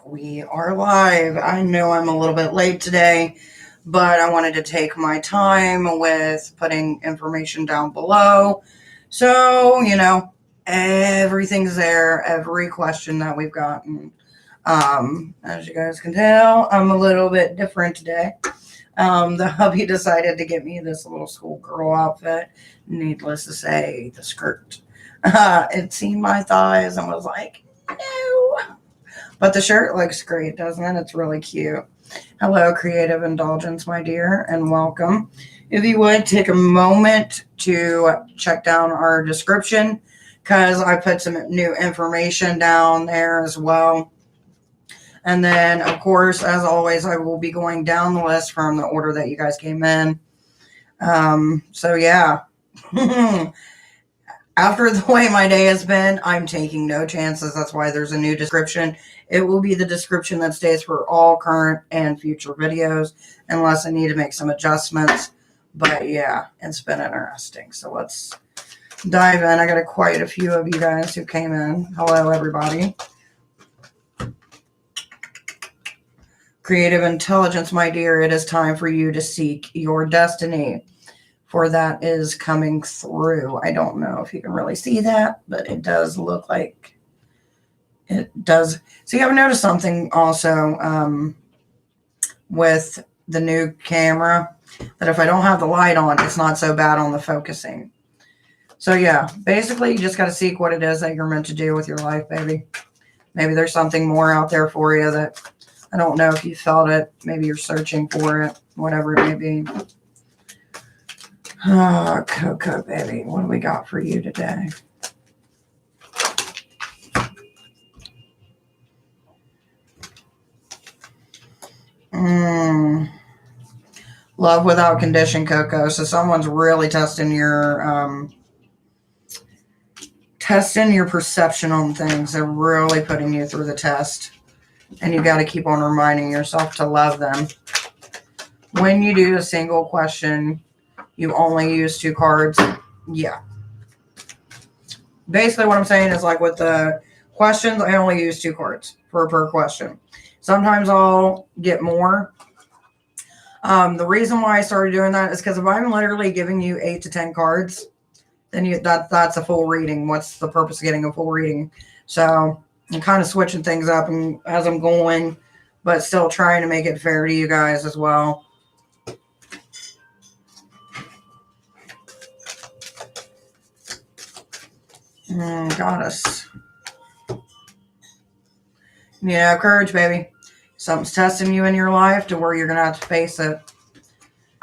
We are live. I know I'm a little bit late today, but I wanted to take my time with putting information down below. So, everything's there, every question that we've gotten. As you guys can tell, I'm a little bit different today. The hubby decided to get me this little schoolgirl outfit. Needless to say, the skirt. It seen my thighs and was like, no. But the shirt looks great, doesn't it? It's really cute. Hello, Creative Indulgence, my dear, and welcome. If you would, take a moment to check down our description because I put some new information down there as well. And then, of course, as always, I will be going down the list from the order that you guys came in. So, yeah. After the way my day has been, I'm taking no chances. That's why there's a new description. It will be the description that stays for all current and future videos, unless I need to make some adjustments. But yeah, it's been interesting. So let's dive in. I got quite a few of you guys who came in. Hello, everybody. Creative Intelligence, my dear, it is time for you to seek your destiny. For that is coming through. I don't know if you can really see that, but it does look like it does. See, I've noticed something also with the new camera, that if I don't have the light on, it's not so bad on the focusing. So yeah, basically you just got to seek what it is that you're meant to do with your life, baby. Maybe there's something more out there for you that I don't know if you felt it. Maybe you're searching for it, whatever it may be. Oh, Coco, baby. What do we got for you today? Love without condition, Coco. So someone's really testing your perception on things. They're really putting you through the test. And you got to keep on reminding yourself to love them. When you do a single question, you only use 2 cards. Yeah. Basically what I'm saying is, like with the questions, I only use 2 cards per question. Sometimes I'll get more. The reason why I started doing that is because if I'm literally giving you 8 to 10 cards, then that's a full reading. What's the purpose of getting a full reading? So I'm kind of switching things up and as I'm going, but still trying to make it fair to you guys as well. Goddess. Yeah, courage, baby. Something's testing you in your life to where you're going to have to face it,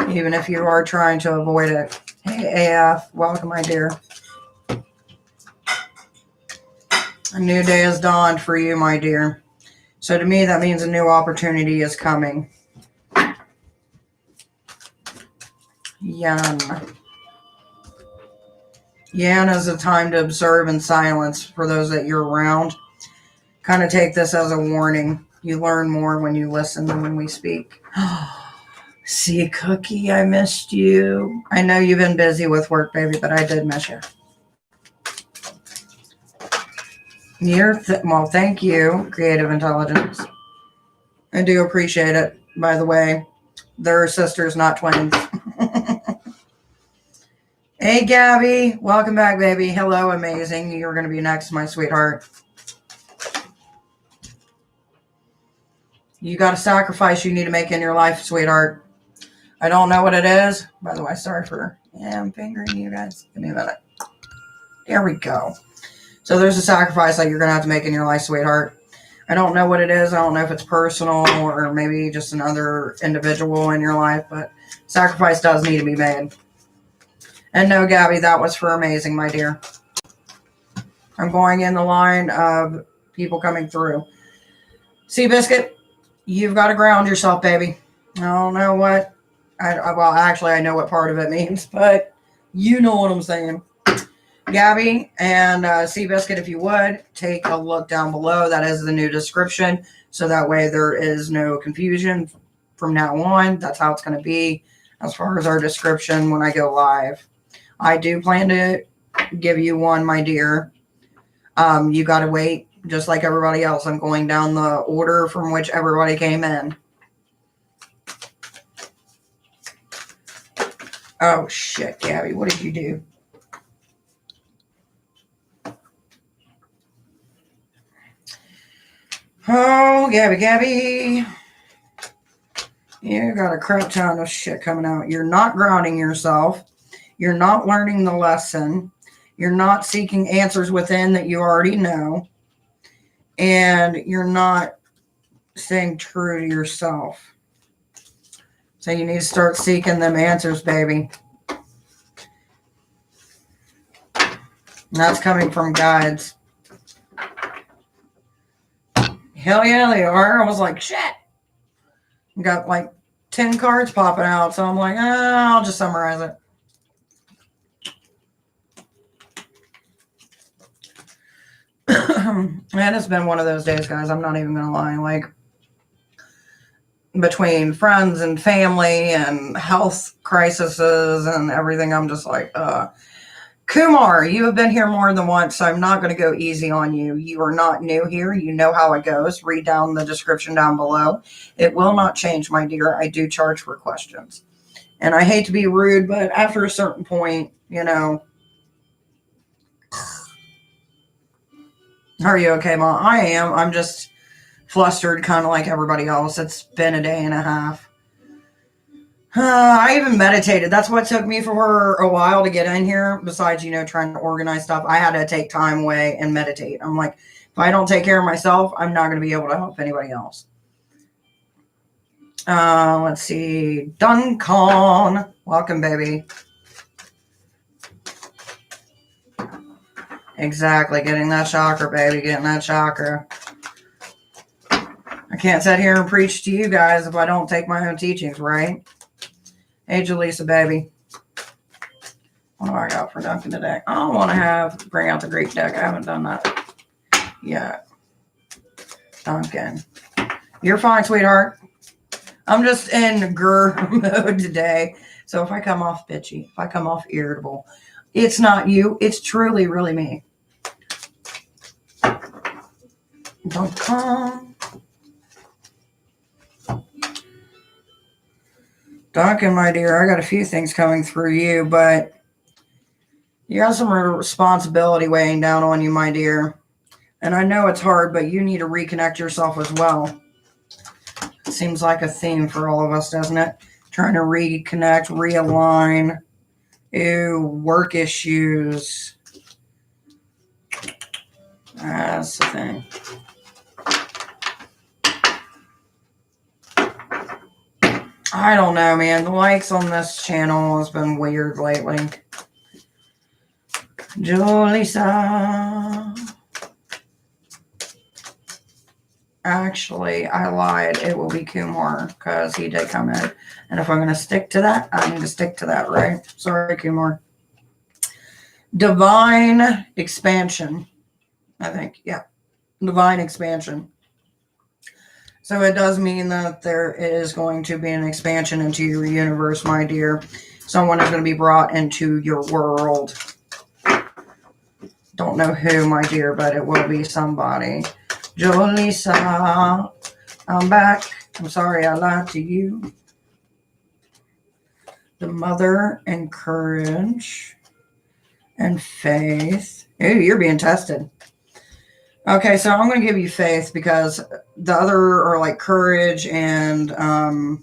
even if you are trying to avoid it. Hey, AF, welcome, my dear. A new day has dawned for you, my dear. So to me, that means a new opportunity is coming. Yan. Yan is a time to observe in silence for those that you're around. Kind of take this as a warning. You learn more when you listen than when we speak. See, Cookie, I missed you. I know you've been busy with work, baby, but I did miss you. Well, thank you, Creative Intelligence. I do appreciate it, by the way. They're sisters, not twins. Hey, Gabby. Welcome back, baby. Hello, amazing. You're going to be next, my sweetheart. You got a sacrifice you need to make in your life, sweetheart. I don't know what it is. By the way, sorry for... Yeah, I'm fingering you guys. Give me a minute. There we go. So there's a sacrifice that you're going to have to make in your life, sweetheart. I don't know what it is. I don't know if it's personal or maybe just another individual in your life, but sacrifice does need to be made. And no, Gabby, that was for amazing, my dear. I'm going in the line of people coming through. Seabiscuit, you've got to ground yourself, baby. I don't know what... well, actually, I know what part of it means, but you know what I'm saying. Gabby and Seabiscuit, if you would, take a look down below. That is the new description. So that way there is no confusion from now on. That's how it's going to be as far as our description when I go live. I do plan to give you one, my dear. You got to wait Just like everybody else, I'm going down the order from which everybody came in. Oh, shit, Gabby. What did you do? Oh, Gabby. You got a crap ton of shit coming out. You're not grounding yourself. You're not learning the lesson. You're not seeking answers within that you already know. And you're not staying true to yourself. So you need to start seeking them answers, baby. And that's coming from guides. Hell yeah, they are. I was like, shit. Got like 10 cards popping out. So I'm like, I'll just summarize it. And it's been one of those days, guys. I'm not even going to lie. Like, between friends and family and health crises and everything, I'm just like, Kumar, you have been here more than once, so I'm not going to go easy on you. You are not new here. You know how it goes. Read down the description down below. It will not change, my dear. I do charge for questions. And I hate to be rude, but after a certain point, you know. Are you okay, Mom? I am. I'm just flustered, kind of like everybody else. It's been a day and a half. I even meditated. That's what took me for a while to get in here. Besides, you know, trying to organize stuff, I had to take time away and meditate. I'm like, if I don't take care of myself, I'm not going to be able to help anybody else. Let's see. Duncan. Welcome, baby. Exactly. Getting that chakra, baby. Getting that chakra. I can't sit here and preach to you guys if I don't take my own teachings, right? Hey, Jaleesa, baby. What do I got for Duncan today? I don't want to bring out the Greek deck. I haven't done that yet. Duncan. You're fine, sweetheart. I'm just in grr mode today. So if I come off bitchy, if I come off irritable, it's not you. It's truly, really me. Duncan. Duncan, my dear, I got a few things coming through you, but you got some responsibility weighing down on you, my dear. And I know it's hard, but you need to reconnect yourself as well. It seems like a theme for all of us, doesn't it? Trying to reconnect, realign. Ew, work issues. That's the thing. I don't know, man. The likes on this channel has been weird lately. Jolisa. Actually, I lied. It will be Kumar because he did come in. And if I'm going to stick to that, I need to stick to that, right? Sorry, Kumar. Divine expansion. I think, yeah. Divine expansion. So it does mean that there is going to be an expansion into your universe, my dear. Someone is going to be brought into your world. Don't know who, my dear, but it will be somebody. Jolisa, I'm back. I'm sorry I lied to you. The mother and courage and faith. Ooh, you're being tested. Okay, so I'm going to give you faith because the other are like courage and the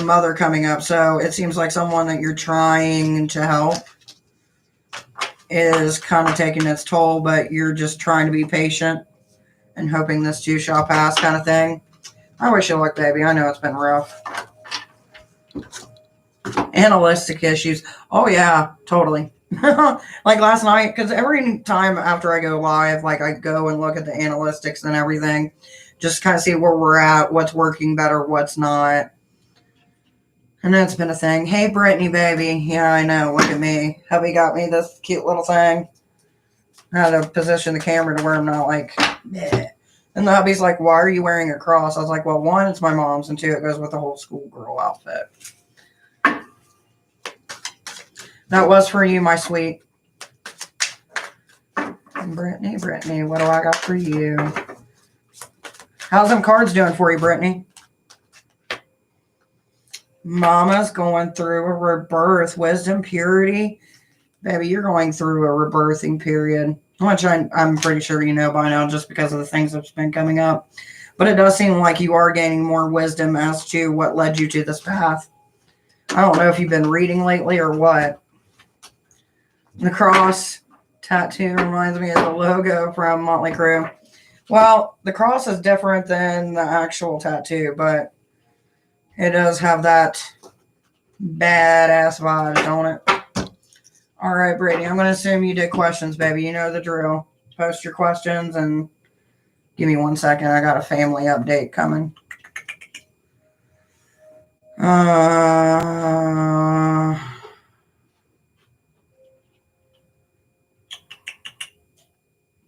mother coming up. So it seems like someone that you're trying to help is kind of taking its toll, but you're just trying to be patient and hoping this too shall pass kind of thing. I wish you luck, baby. I know it's been rough. Analytic issues. Oh, yeah, totally. Like last night, because every time after I go live, like I go and look at the analytics and everything, just kind of see where we're at, what's working better, what's not. And that's been a thing. Hey, Brittany, baby. Yeah, I know. Look at me. Hubby got me this cute little thing. I had to position the camera to where I'm not like, bleh. And the hubby's like, why are you wearing a cross? I was like, well, one, it's my mom's, and two, it goes with the whole schoolgirl outfit. That was for you, my sweet. Brittany, what do I got for you? How's them cards doing for you, Brittany? Mama's going through a rebirth. Wisdom, purity. Baby, you're going through a rebirthing period, which I'm pretty sure you know by now just because of the things that's been coming up. But it does seem like you are gaining more wisdom as to what led you to this path. I don't know if you've been reading lately or what. The cross tattoo reminds me of the logo from Motley Crue. Well, the cross is different than the actual tattoo, but it does have that badass vibe, don't it? All right, Brady, I'm going to assume you did questions, baby. You know the drill. Post your questions and give me 1 second. I got a family update coming.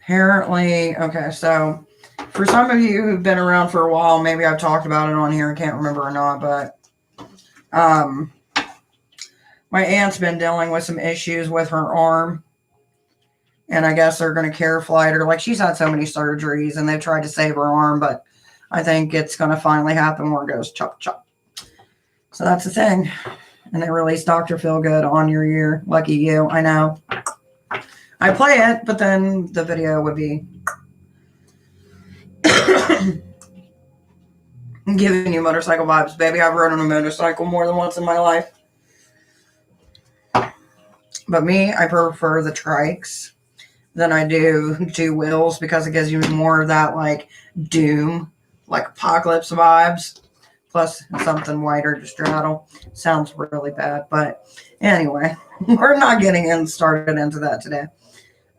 Apparently, okay, so for some of you who've been around for a while, maybe I've talked about it on here. I can't remember or not, but my aunt's been dealing with some issues with her arm. And I guess they're going to care flight her. Like, she's had so many surgeries, and they've tried to save her arm, but I think it's going to finally happen where it goes chop, chop. So that's the thing. And they released Dr. Feelgood on your ear. Lucky you. I know. I play it, but then the video would be giving you motorcycle vibes. Baby, I've ridden a motorcycle more than once in my life. But me, I prefer the trikes than I do two wheels because it gives you more of that, like, doom, like apocalypse vibes. Plus something wider to straddle. Sounds really bad, but anyway, we're not getting started into that today.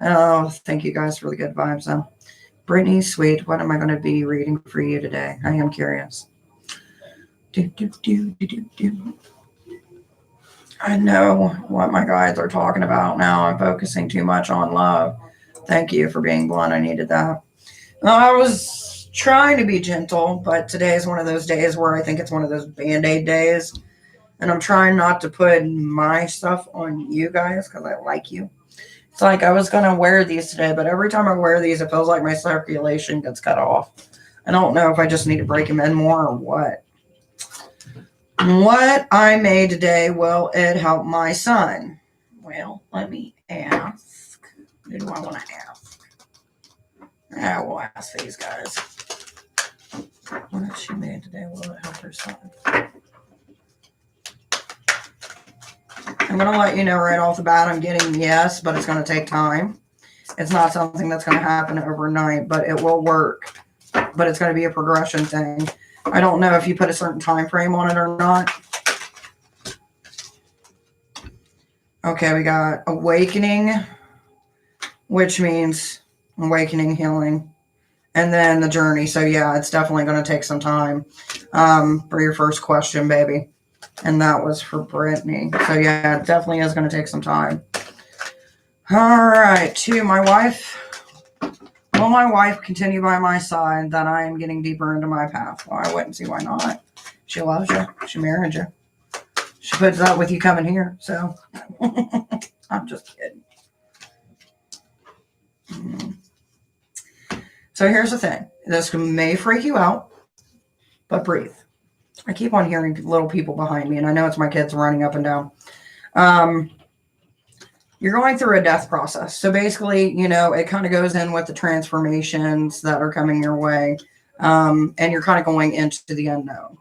Oh, thank you guys for the good vibes, though. Brittany, sweet, what am I going to be reading for you today? I am curious. I know what my guides are talking about now. I'm focusing too much on love. Thank you for being blunt. I needed that. Well, I was trying to be gentle, but today is one of those days where I think it's one of those Band-Aid days. And I'm trying not to put my stuff on you guys because I like you. It's like I was going to wear these today, but every time I wear these, it feels like my circulation gets cut off. I don't know if I just need to break them in more or what. What I made today, will it help my son? Well, let me ask. Who do I want to ask? We'll ask these guys. What she made today, will it help her son? I'm going to let you know right off the bat I'm getting yes, but it's going to take time. It's not something that's going to happen overnight, but it will work. But it's going to be a progression thing. I don't know if you put a certain time frame on it or not. Okay, we got awakening, which means awakening, healing, and then the journey. So yeah, it's definitely going to take some time for your first question, baby. And that was for Brittany. So yeah, it definitely is going to take some time. All right, to my wife. Will my wife continue by my side that I am getting deeper into my path? Well, I wouldn't see why not. She loves you. She married you. She puts up with you coming here. So I'm just kidding. So here's the thing. This may freak you out, but breathe. I keep on hearing little people behind me, and I know it's my kids running up and down. You're going through a death process. So basically, you know, it kind of goes in with the transformations that are coming your way. And you're kind of going into the unknown.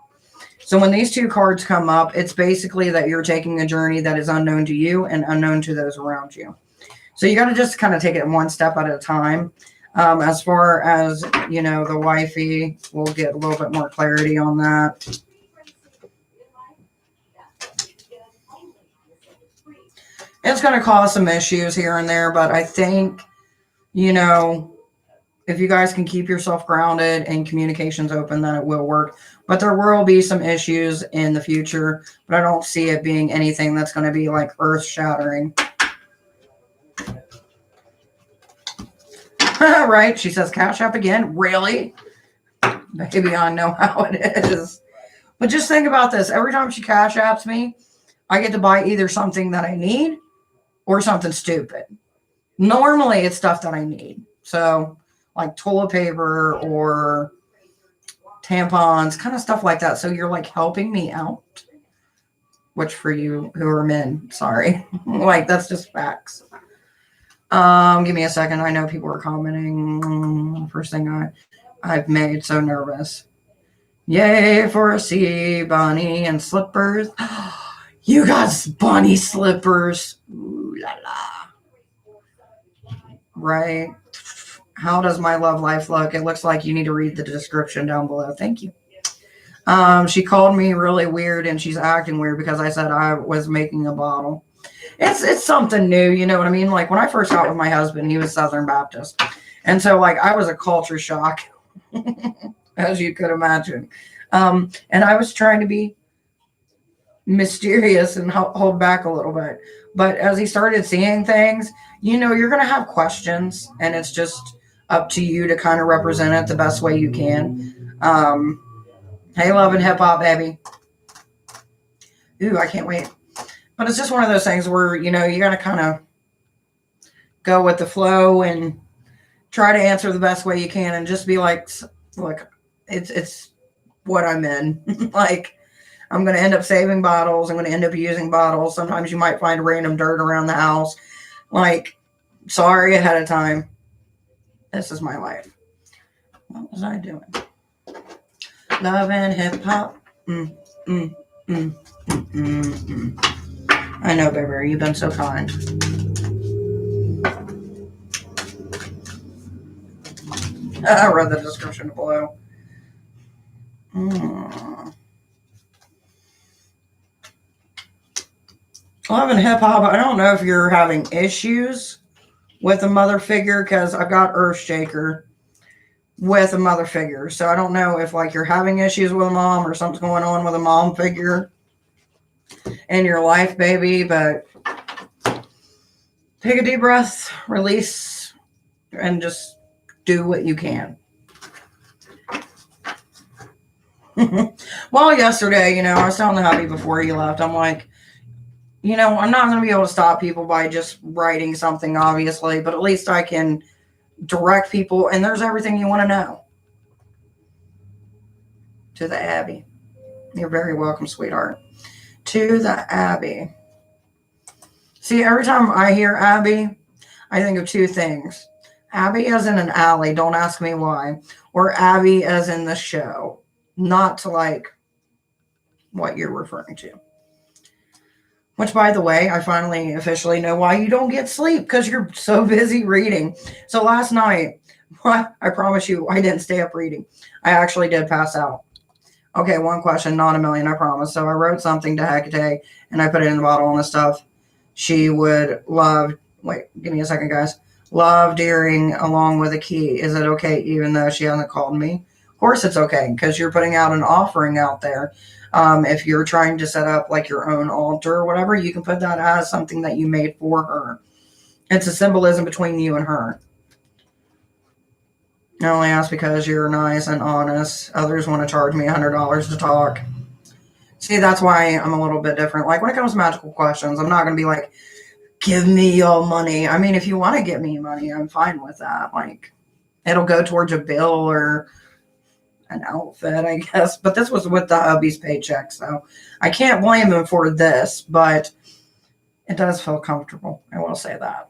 So when these two cards come up, it's basically that you're taking a journey that is unknown to you and unknown to those around you. So you got to just kind of take it one step at a time. As far as, you know, the wifey, we'll get a little bit more clarity on that. It's going to cause some issues here and there, but I think, you know, if you guys can keep yourself grounded and communications open, then it will work. But there will be some issues in the future, but I don't see it being anything that's going to be like earth-shattering. Right? She says, Cashapp again? Really? Maybe I know how it is. But just think about this. Every time she Cashapps me, I get to buy either something that I need or something stupid. Normally it's stuff that I need. So like toilet paper or tampons, kind of stuff like that. So you're like helping me out, which for you who are men, sorry. Like that's just facts. Give me a second. I know people are commenting. First thing I've made so nervous. Yay for a sea bunny and slippers. You got bunny slippers. Ooh la la. Right. How does my love life look? It looks like you need to read the description down below. Thank you. She called me really weird and she's acting weird because I said I was making a bottle. It's something new, you know what I mean? Like when I first got with my husband, he was Southern Baptist. And so like I was a culture shock, as you could imagine. And I was trying to be mysterious and hold back a little bit. But as he started seeing things, you know, you're going to have questions and it's just up to you to kind of represent it the best way you can. Hey, love and hip hop, baby. Ooh, I can't wait. But it's just one of those things where, you know, you got to kind of go with the flow and try to answer the best way you can and just be like, look, it's what I'm in. Like, I'm going to end up saving bottles. I'm going to end up using bottles. Sometimes you might find random dirt around the house. Like, sorry ahead of time. This is my life. What was I doing? Love and hip hop. I know, baby. You've been so kind. I read the description below. Love and hip hop. I don't know if you're having issues with a mother figure because I've got Earthshaker with a mother figure. So I don't know if like you're having issues with a mom or something's going on with a mom figure in your life, baby. But take a deep breath, release, and just do what you can. Well, yesterday, you know, I was telling the hubby before he left, I'm like, you know, I'm not going to be able to stop people by just writing something, obviously, but at least I can direct people, and there's everything you want to know. To the Abbey. You're very welcome, sweetheart. To the Abbey. See, every time I hear Abbey, I think of two things. Abbey as in an alley, don't ask me why. Or Abbey as in the show. Not to like what you're referring to. Which, by the way, I finally officially know why you don't get sleep, because you're so busy reading. So last night, I promise you, I didn't stay up reading. I actually did pass out. Okay, one question, not a million, I promise. So I wrote something to Hecate, and I put it in the bottle and stuff. She would love, wait, give me a second, guys. Love Deering along with a key. Is it okay even though she hasn't called me? Of course it's okay, because you're putting out an offering out there. If you're trying to set up like your own altar or whatever, you can put that as something that you made for her. It's a symbolism between you and her. I only ask because you're nice and honest. Others want to charge me $100 to talk. See, that's why I'm a little bit different. Like when it comes to magical questions, I'm not going to be like, give me your money. I mean, if you want to give me money, I'm fine with that. Like, it'll go towards a bill or an outfit, I guess. But this was with the hubby's paycheck, so I can't blame him for this, but it does feel comfortable. I will say that.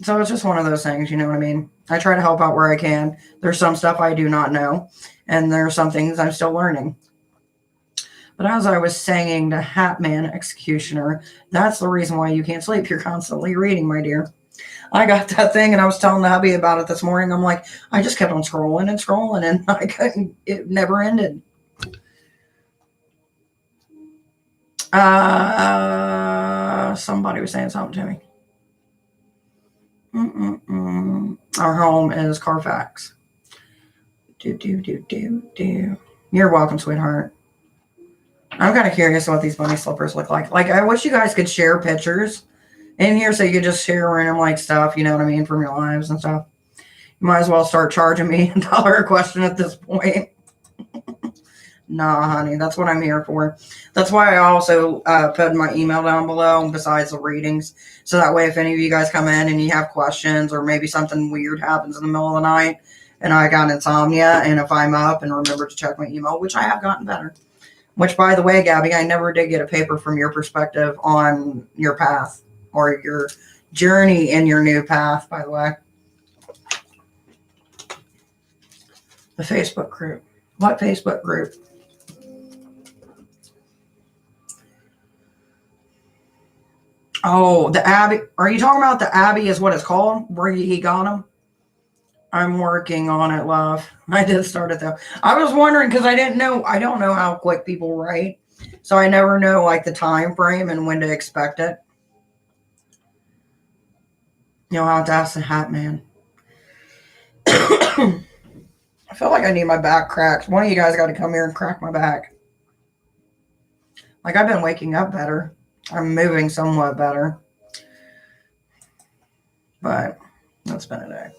So it's just one of those things, you know what I mean? I try to help out where I can. There's some stuff I do not know, and there are some things I'm still learning. But as I was saying to Hatman Executioner, that's the reason why you can't sleep. You're constantly reading, my dear. I got that thing, and I was telling the hubby about it this morning. I'm like, I just kept on scrolling and scrolling, and I couldn't. It never ended. Somebody was saying something to me. Our home is Carfax. You're welcome, sweetheart. I'm kind of curious what these bunny slippers look like. Like, I wish you guys could share pictures in here so you could just share random like stuff, you know what I mean, from your lives and stuff. You might as well start charging me $1 a question at this point. Nah, honey, that's what I'm here for. That's why I also put my email down below besides the readings. So that way, if any of you guys come in and you have questions or maybe something weird happens in the middle of the night and I got insomnia, and if I'm up and remember to check my email, which I have gotten better. Which, by the way, Gabby, I never did get a paper from your perspective on your path or your journey in your new path, by the way. The Facebook group. What Facebook group? Oh, the Abbey. Are you talking about the Abbey is what it's called? Where he got him? I'm working on it, love. I did start it though. I was wondering because I didn't know. I don't know how quick people write. So I never know like the time frame and when to expect it. You'll have to ask the Hat Man. I feel like I need my back cracked. One of you guys got to come here and crack my back. Like I've been waking up better. I'm moving somewhat better. But that's been a day.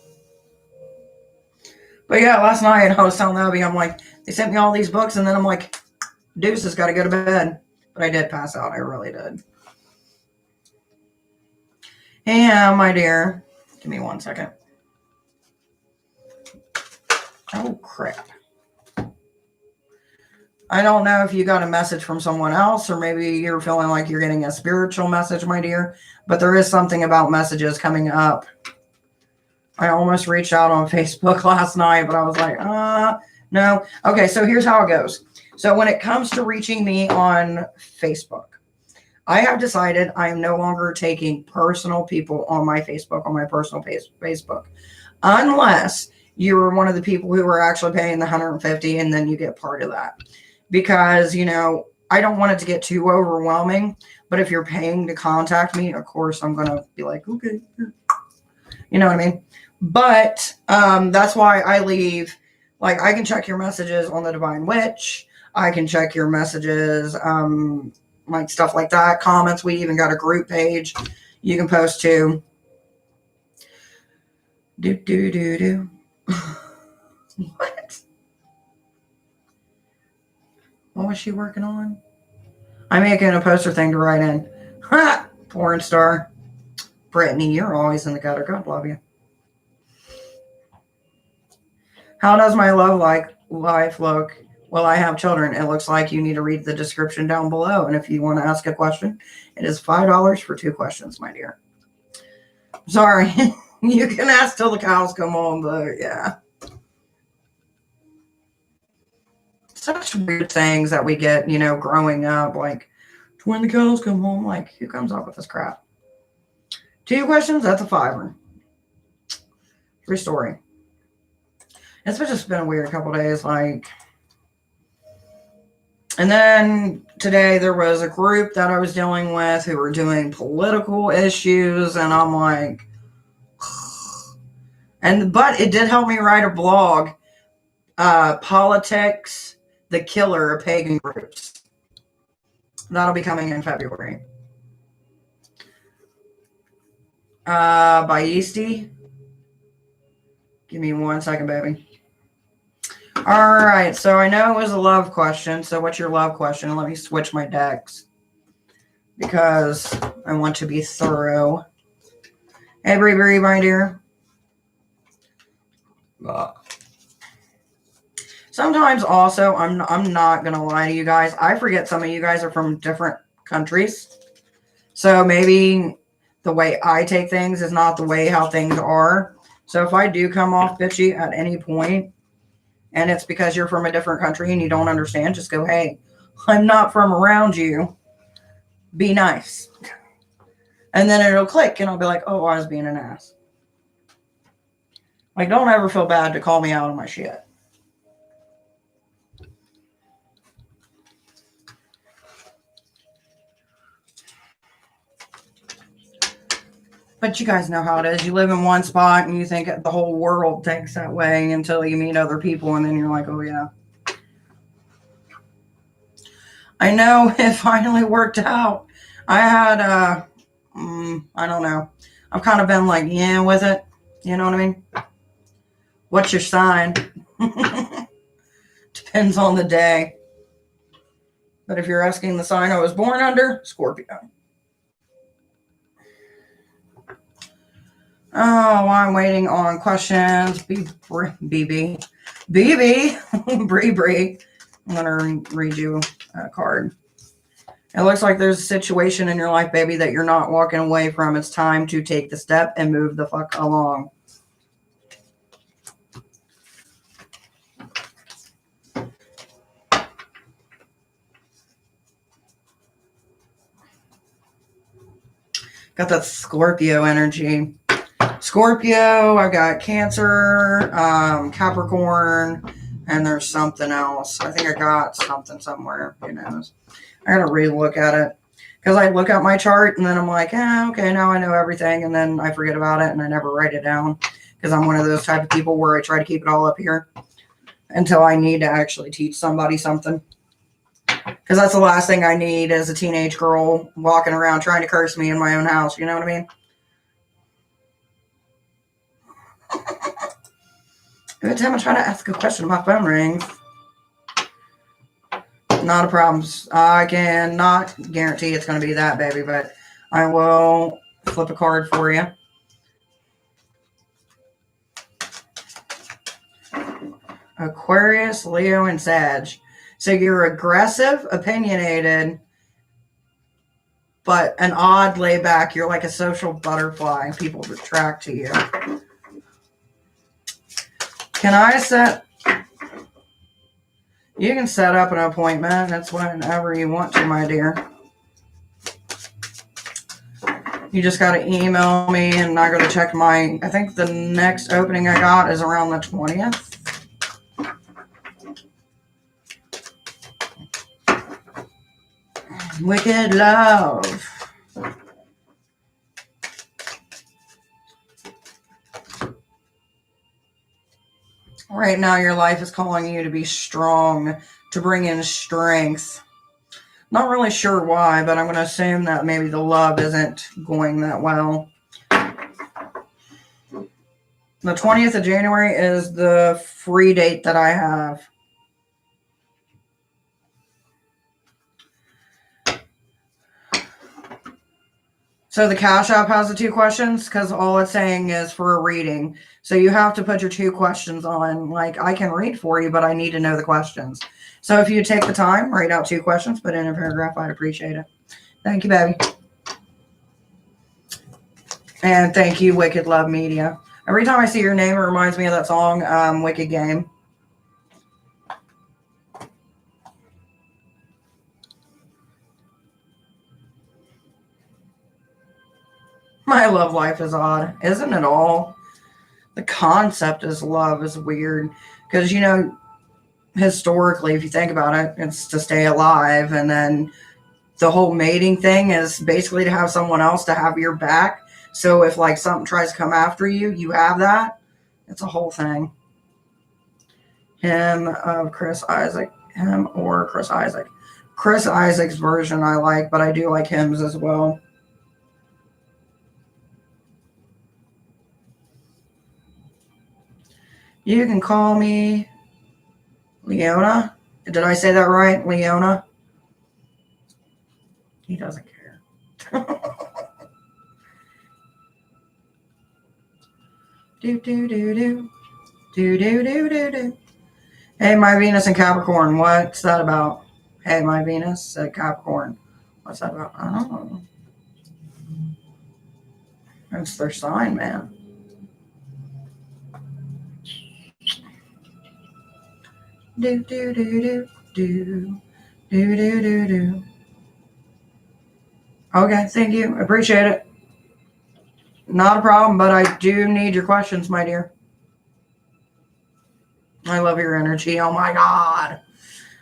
But yeah, last night I was telling Abby, I'm like, they sent me all these books, and then I'm like, Deuce has got to go to bed. But I did pass out. I really did. Yeah, my dear. Give me 1 second. Oh, crap. I don't know if you got a message from someone else, or maybe you're feeling like you're getting a spiritual message, my dear. But there is something about messages coming up. I almost reached out on Facebook last night, but I was like, no. Okay, so here's how it goes. So when it comes to reaching me on Facebook, I have decided I am no longer taking personal people on my Facebook, on my personal Facebook, unless you're one of the people who are actually paying the $150 and then you get part of that. Because, you know, I don't want it to get too overwhelming, but if you're paying to contact me, of course, I'm going to be like, okay, you know what I mean? But that's why I leave, like, I can check your messages on the Divine Witch. I can check your messages, like stuff like that, comments. We even got a group page you can post to. What? What was she working on? I'm making a poster thing to write in. Ha! Porn star. Brittany, you're always in the gutter. God love you. How does my love life look? Well, I have children. It looks like you need to read the description down below. And if you want to ask a question, it is $5 for 2 questions, my dear. Sorry. You can ask till the cows come home, but yeah. Such weird things that we get, you know, growing up, like when the cows come home, like who comes up with this crap? 2 questions, that's a $5. True story. It's just been a weird couple days, like. And then today there was a group that I was dealing with who were doing political issues, and I'm like, but it did help me write a blog, Politics, the Killer of Pagan Groups. That'll be coming in February. By Easty. Give me 1 second, baby. All right, so I know it was a love question. So what's your love question? Let me switch my decks because I want to be thorough. Hey, Bree, my dear. Sometimes also, I'm not going to lie to you guys. I forget some of you guys are from different countries. So maybe the way I take things is not the way how things are. So if I do come off bitchy at any point, and it's because you're from a different country and you don't understand, just go, hey, I'm not from around you. Be nice. And then it'll click and I'll be like, oh, I was being an ass. Like, don't ever feel bad to call me out on my shit. But you guys know how it is. You live in one spot and you think the whole world thinks that way until you meet other people and then you're like, oh yeah. I know it finally worked out. I had, I don't know. I've kind of been like, yeah, with it. You know what I mean? What's your sign? Depends on the day. But if you're asking the sign I was born under, Scorpio. Oh, I'm waiting on questions. BB. Bree. I'm going to read you a card. It looks like there's a situation in your life, baby, that you're not walking away from. It's time to take the step and move the fuck along. Got that Scorpio energy. Scorpio, I've got Cancer, Capricorn, and there's something else. I think I got something somewhere. Who knows? I gotta re-look at it. Because I look at my chart and then I'm like, okay, now I know everything. And then I forget about it and I never write it down. Because I'm one of those type of people where I try to keep it all up here until I need to actually teach somebody something. Because that's the last thing I need as a teenage girl walking around trying to curse me in my own house. You know what I mean? Every time I try to ask a question, my phone rings. Not a problem. I cannot guarantee it's going to be that, baby, but I will flip a card for you. Aquarius, Leo, and Sag. So you're aggressive, opinionated, but an odd layback. You're like a social butterfly. People attract to you. Can I set... You can set up an appointment. That's whenever you want to, my dear. You just got to email me and I got to check my... I think the next opening I got is around the 20th. Wicked love. Right now, your life is calling you to be strong, to bring in strength. Not really sure why, but I'm going to assume that maybe the love isn't going that well. The 20th of January is the free date that I have. So the Cashapp has the 2 questions because all it's saying is for a reading. So you have to put your 2 questions on. Like, I can read for you, but I need to know the questions. So if you take the time, write out 2 questions, put in a paragraph, I'd appreciate it. Thank you, baby. And thank you, Wicked Love Media. Every time I see your name, it reminds me of that song, Wicked Game. My love life is odd, isn't it all? The concept is love is weird because, you know, historically, if you think about it, it's to stay alive. And then the whole mating thing is basically to have someone else to have your back. So if like something tries to come after you, you have that. It's a whole thing. Him of Chris Isaac, him or Chris Isaac. Chris Isaac's version I like, but I do like hymns as well. You can call me Leona. Did I say that right? Leona? He doesn't care. Do, do, do, do. Do, do, do, do, do. Hey, my Venus in Capricorn. What's that about? Hey, my Venus at Capricorn. What's that about? I don't know. That's their sign, man. Do, do, do, do, do. Do, do, do, do. Okay, thank you. Appreciate it. Not a problem, but I do need your questions, my dear. I love your energy. Oh my God.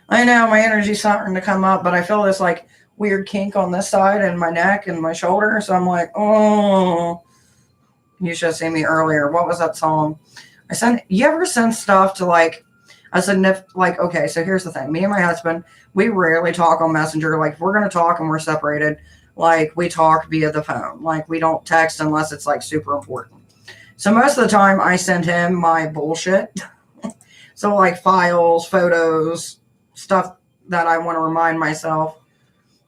I know my energy's starting to come up, but I feel this like weird kink on this side and my neck and my shoulder. So I'm like, oh, you should have seen me earlier. What was that song? You ever send stuff to like, okay, so here's the thing. Me and my husband, we rarely talk on Messenger. Like if we're going to talk and we're separated, like we talk via the phone. Like we don't text unless it's like super important. So most of the time I send him my bullshit. So like files, photos, stuff, that I want to remind myself.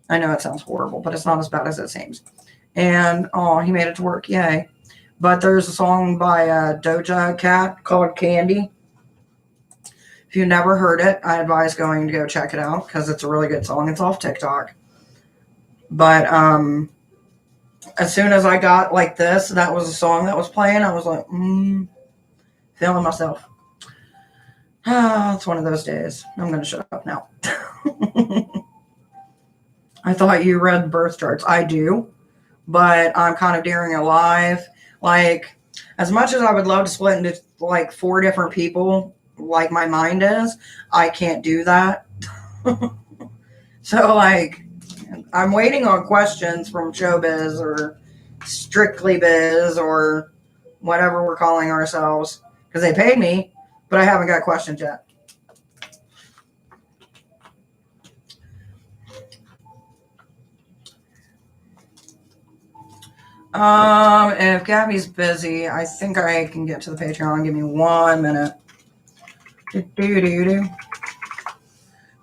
I know it sounds horrible, but it's not as bad as it seems. And oh, he made it to work. Yay. But there's a song by Doja Cat called Candy. If you've never heard it, I advise going to go check it out because it's a really good song. It's off TikTok. But as soon as I got like this, that was a song that was playing. I was like, feeling myself. It's one of those days. I'm going to shut up now. I thought you read birth charts. I do, but I'm kind of daring it live. Like, as much as I would love to split into like 4 different people, like my mind is, I can't do that. So, like, I'm waiting on questions from Showbiz or Strictly Biz or whatever we're calling ourselves because they paid me, but I haven't got questions yet. If Gabby's busy, I think I can get to the Patreon. Give me 1 minute.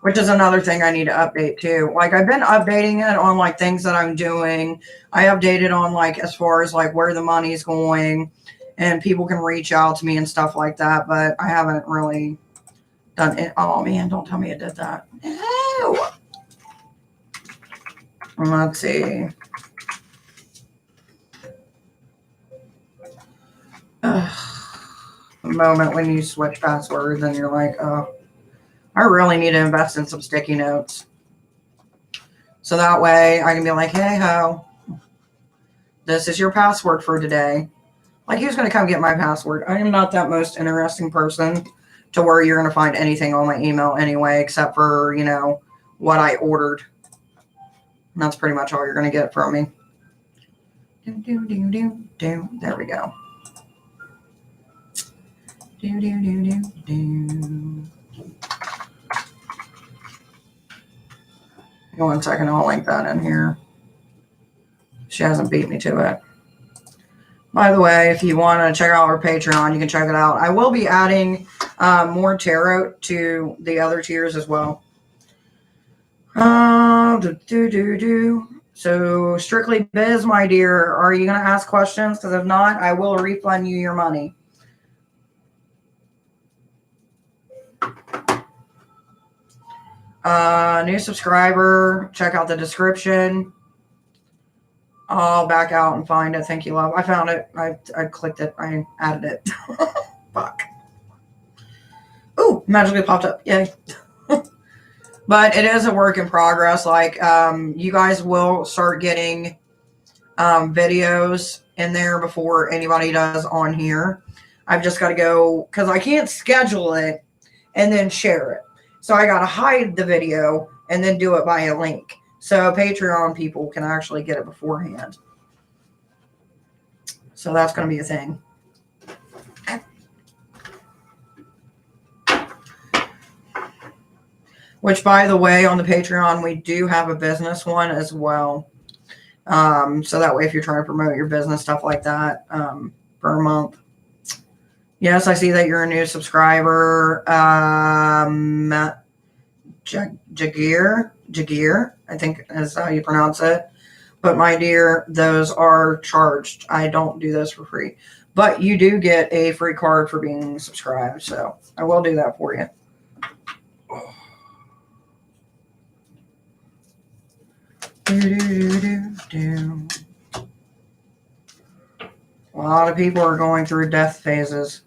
Which is another thing I need to update too. Like, I've been updating it on like things that I'm doing. I updated on like as far as like where the money's going and people can reach out to me and stuff like that, but I haven't really done it. Oh man, don't tell me it did that. Ew. Let's see. The moment when you switch passwords and you're like, oh, I really need to invest in some sticky notes. So that way I can be like, hey ho, this is your password for today. Like, who's going to come get my password? I am not that most interesting person to where you're going to find anything on my email anyway, except for, you know, what I ordered. And that's pretty much all you're going to get from me. There we go. One second, I'll link that in here. She hasn't beat me to it. By the way, if you want to check out our Patreon, you can check it out. I will be adding more tarot to the other tiers as well. So, Strictly Biz, my dear, are you going to ask questions? Because if not, I will refund you your money. New subscriber, check out the description. I'll back out and find it. Thank you, love. I found it. I clicked it. I added it. Fuck. Ooh, magically popped up. Yay. But it is a work in progress. Like, you guys will start getting videos in there before anybody does on here. I've just got to go, because I can't schedule it and then share it. So I got to hide the video and then do it by a link. So Patreon people can actually get it beforehand. So that's going to be a thing. Which, by the way, on the Patreon, we do have a business one as well. So that way, if you're trying to promote your business, stuff like that, per month. Yes, I see that you're a new subscriber. Jagir, I think is how you pronounce it. But my dear, those are charged. I don't do those for free. But you do get a free card for being subscribed. So I will do that for you. A lot of people are going through death phases.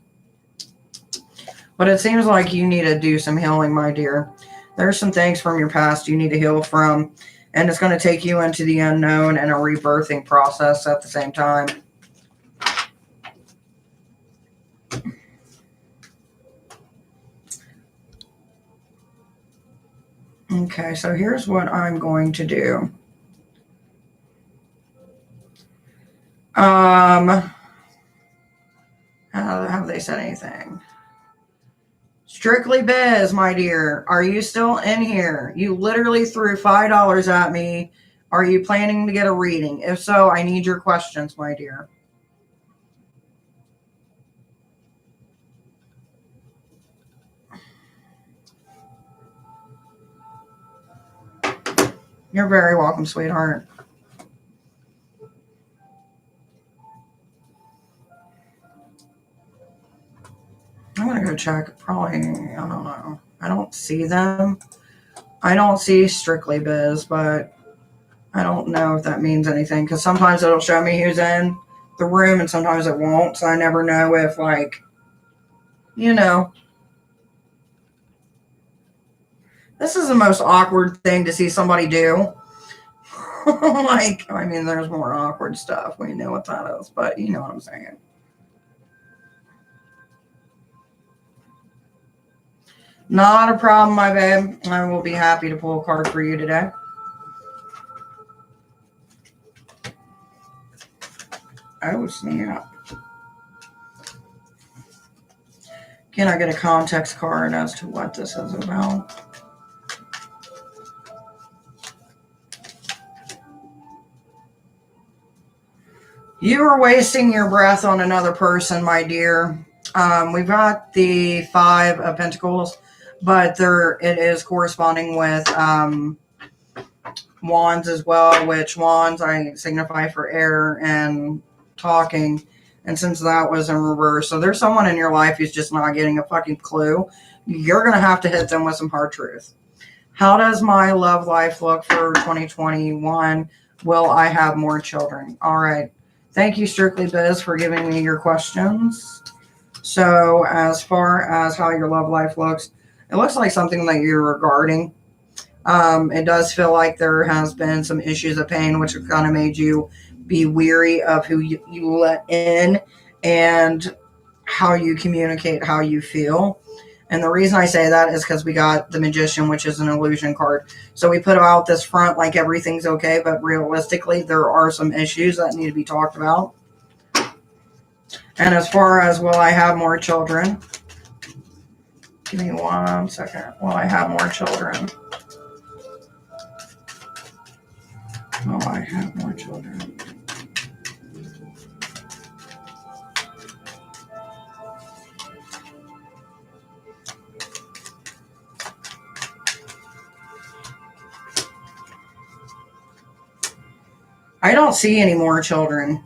But it seems like you need to do some healing, my dear. There's some things from your past you need to heal from. And it's going to take you into the unknown and a rebirthing process at the same time. Okay, so here's what I'm going to do. Have they said anything? Strictly Biz, my dear, are you still in here? You literally threw $5 at me. Are you planning to get a reading? If so, I need your questions, my dear. You're very welcome, sweetheart. I'm going to go check. Probably, I don't know. I don't see them. I don't see Strictly Biz, but I don't know if that means anything. Because sometimes it'll show me who's in the room and sometimes it won't. So I never know if, like, you know. This is the most awkward thing to see somebody do. Like, I mean, there's more awkward stuff. We know what that is. But you know what I'm saying. Not a problem, my babe. I will be happy to pull a card for you today. Oh, snap. Can I get a context card as to what this is about? You are wasting your breath on another person, my dear. We've got the Five of Pentacles, but it is corresponding with Wands as well, which Wands I signify for air and talking. And since that was in reverse, so there's someone in your life who's just not getting a fucking clue. You're going to have to hit them with some hard truth. How does my love life look for 2021? Will I have more children? All right. Thank you, Strictly Biz, for giving me your questions. So as far as how your love life looks, it looks like something that you're regarding. It does feel like there has been some issues of pain, which have kind of made you be weary of who you let in and how you communicate how you feel. And the reason I say that is because we got the Magician, which is an illusion card. So we put out this front like everything's okay, but realistically, there are some issues that need to be talked about. And as far as will I have more children? Give me 1 second. Will I have more children? Will I have more children? I don't see any more children.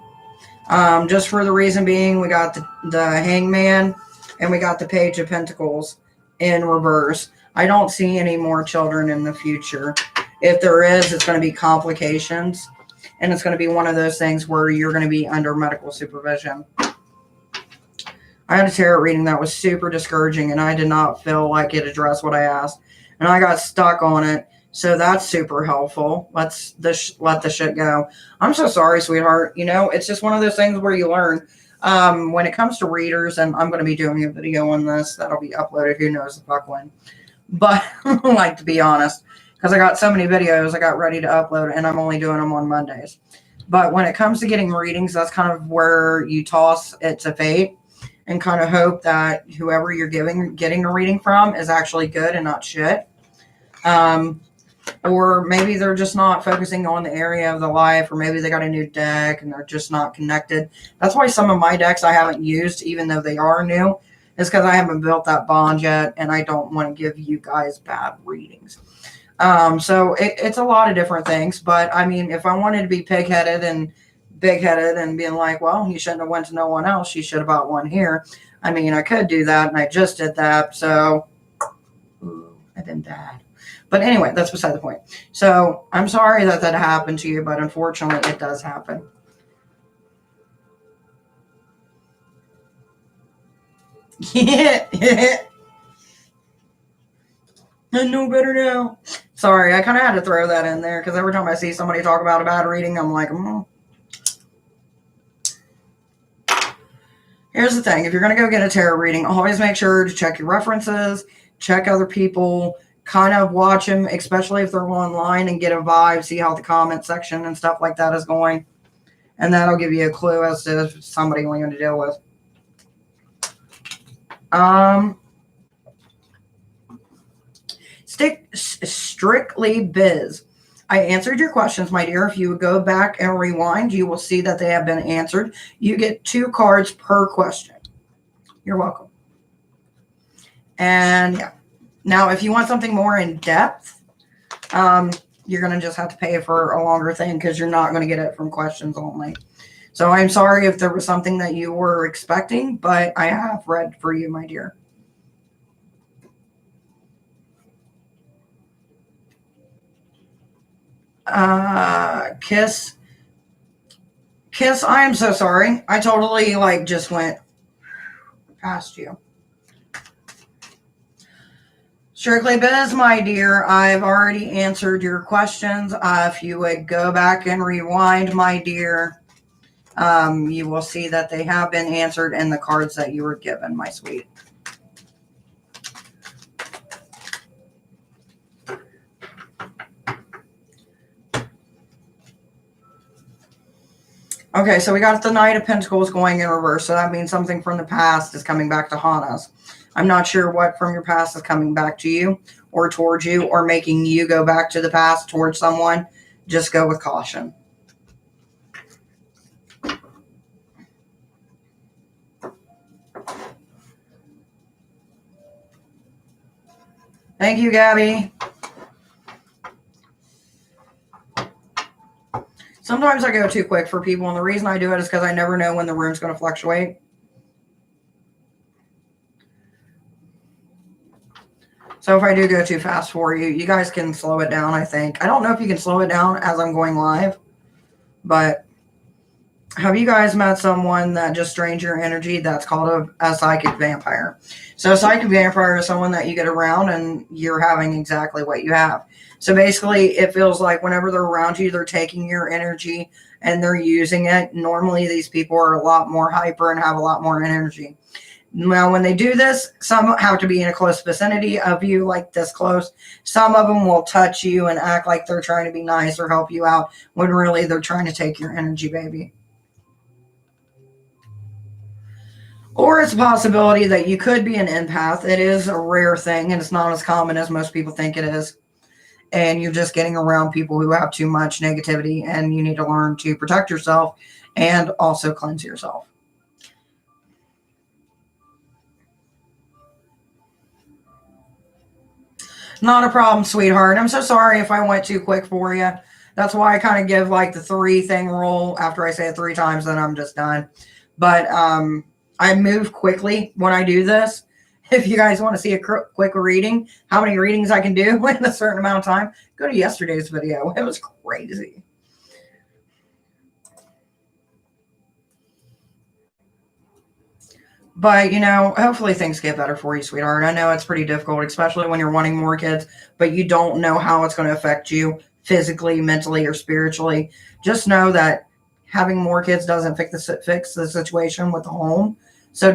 Just for the reason being, we got the Hangman and we got the Page of Pentacles in reverse. I don't see any more children in the future. If there is, it's going to be complications. And it's going to be one of those things where you're going to be under medical supervision. I had a tarot reading that was super discouraging and I did not feel like it addressed what I asked. And I got stuck on it. So that's super helpful. Let the shit go. I'm so sorry, sweetheart. You know, it's just one of those things where you learn. When it comes to readers, and I'm going to be doing a video on this that'll be uploaded. Who knows the fuck when. But, like, to be honest, because I got so many videos I got ready to upload, and I'm only doing them on Mondays. But when it comes to getting readings, that's kind of where you toss it to fate and kind of hope that whoever you're getting a reading from is actually good and not shit. Or maybe they're just not focusing on the area of the life, or maybe they got a new deck and they're just not connected. That's why some of my decks I haven't used, even though they are new, is because I haven't built that bond yet, and I don't want to give you guys bad readings. So it's a lot of different things, but I mean, if I wanted to be pig-headed and big-headed and being like, well, you shouldn't have went to no one else, you should have bought one here. I mean, I could do that, and I just did that, so I've been bad. But anyway, that's beside the point. So I'm sorry that happened to you, but unfortunately it does happen. Yeah. I know better now. Sorry, I kind of had to throw that in there because every time I see somebody talk about a bad reading, I'm like, Here's the thing. If you're going to go get a tarot reading, always make sure to check your references, check other people, kind of watch them, especially if they're online, and get a vibe, see how the comment section and stuff like that is going. And that'll give you a clue as to somebody you're going to deal with. Strictly Biz. I answered your questions, my dear. If you would go back and rewind, you will see that they have been answered. You get 2 cards per question. You're welcome. And yeah. Now, if you want something more in depth, you're going to just have to pay for a longer thing because you're not going to get it from questions only. So I'm sorry if there was something that you were expecting, but I have read for you, my dear. Kiss, I am so sorry. I totally just went past you. Strictly Biz, my dear, I've already answered your questions. If you would go back and rewind, my dear, you will see that they have been answered in the cards that you were given, my sweet. Okay, so we got the Knight of Pentacles going in reverse, so that means something from the past is coming back to haunt us. I'm not sure what from your past is coming back to you or towards you or making you go back to the past towards someone. Just go with caution. Thank you, Gabby. Sometimes I go too quick for people, and the reason I do it is because I never know when the room's going to fluctuate. So if I do go too fast for you, you guys can slow it down, I think. I don't know if you can slow it down as I'm going live, but have you guys met someone that just drains your energy? That's called a psychic vampire. So a psychic vampire is someone that you get around and you're having exactly what you have. So basically, it feels like whenever they're around you, they're taking your energy and they're using it. Normally, these people are a lot more hyper and have a lot more energy. Now, when they do this, some have to be in a close vicinity of you, like this close. Some of them will touch you and act like they're trying to be nice or help you out when really they're trying to take your energy, baby. Or it's a possibility that you could be an empath. It is a rare thing, and it's not as common as most people think it is. And you're just getting around people who have too much negativity, and you need to learn to protect yourself and also cleanse yourself. Not a problem, sweetheart. I'm so sorry if I went too quick for you. That's why I kind of give the 3-thing rule. After I say it 3 times, then I'm just done. But I move quickly when I do this. If you guys want to see a quick reading, how many readings I can do in a certain amount of time, go to yesterday's video. It was crazy. But, hopefully things get better for you, sweetheart. I know it's pretty difficult, especially when you're wanting more kids, but you don't know how it's going to affect you physically, mentally, or spiritually. Just know that having more kids doesn't fix the situation with the home. So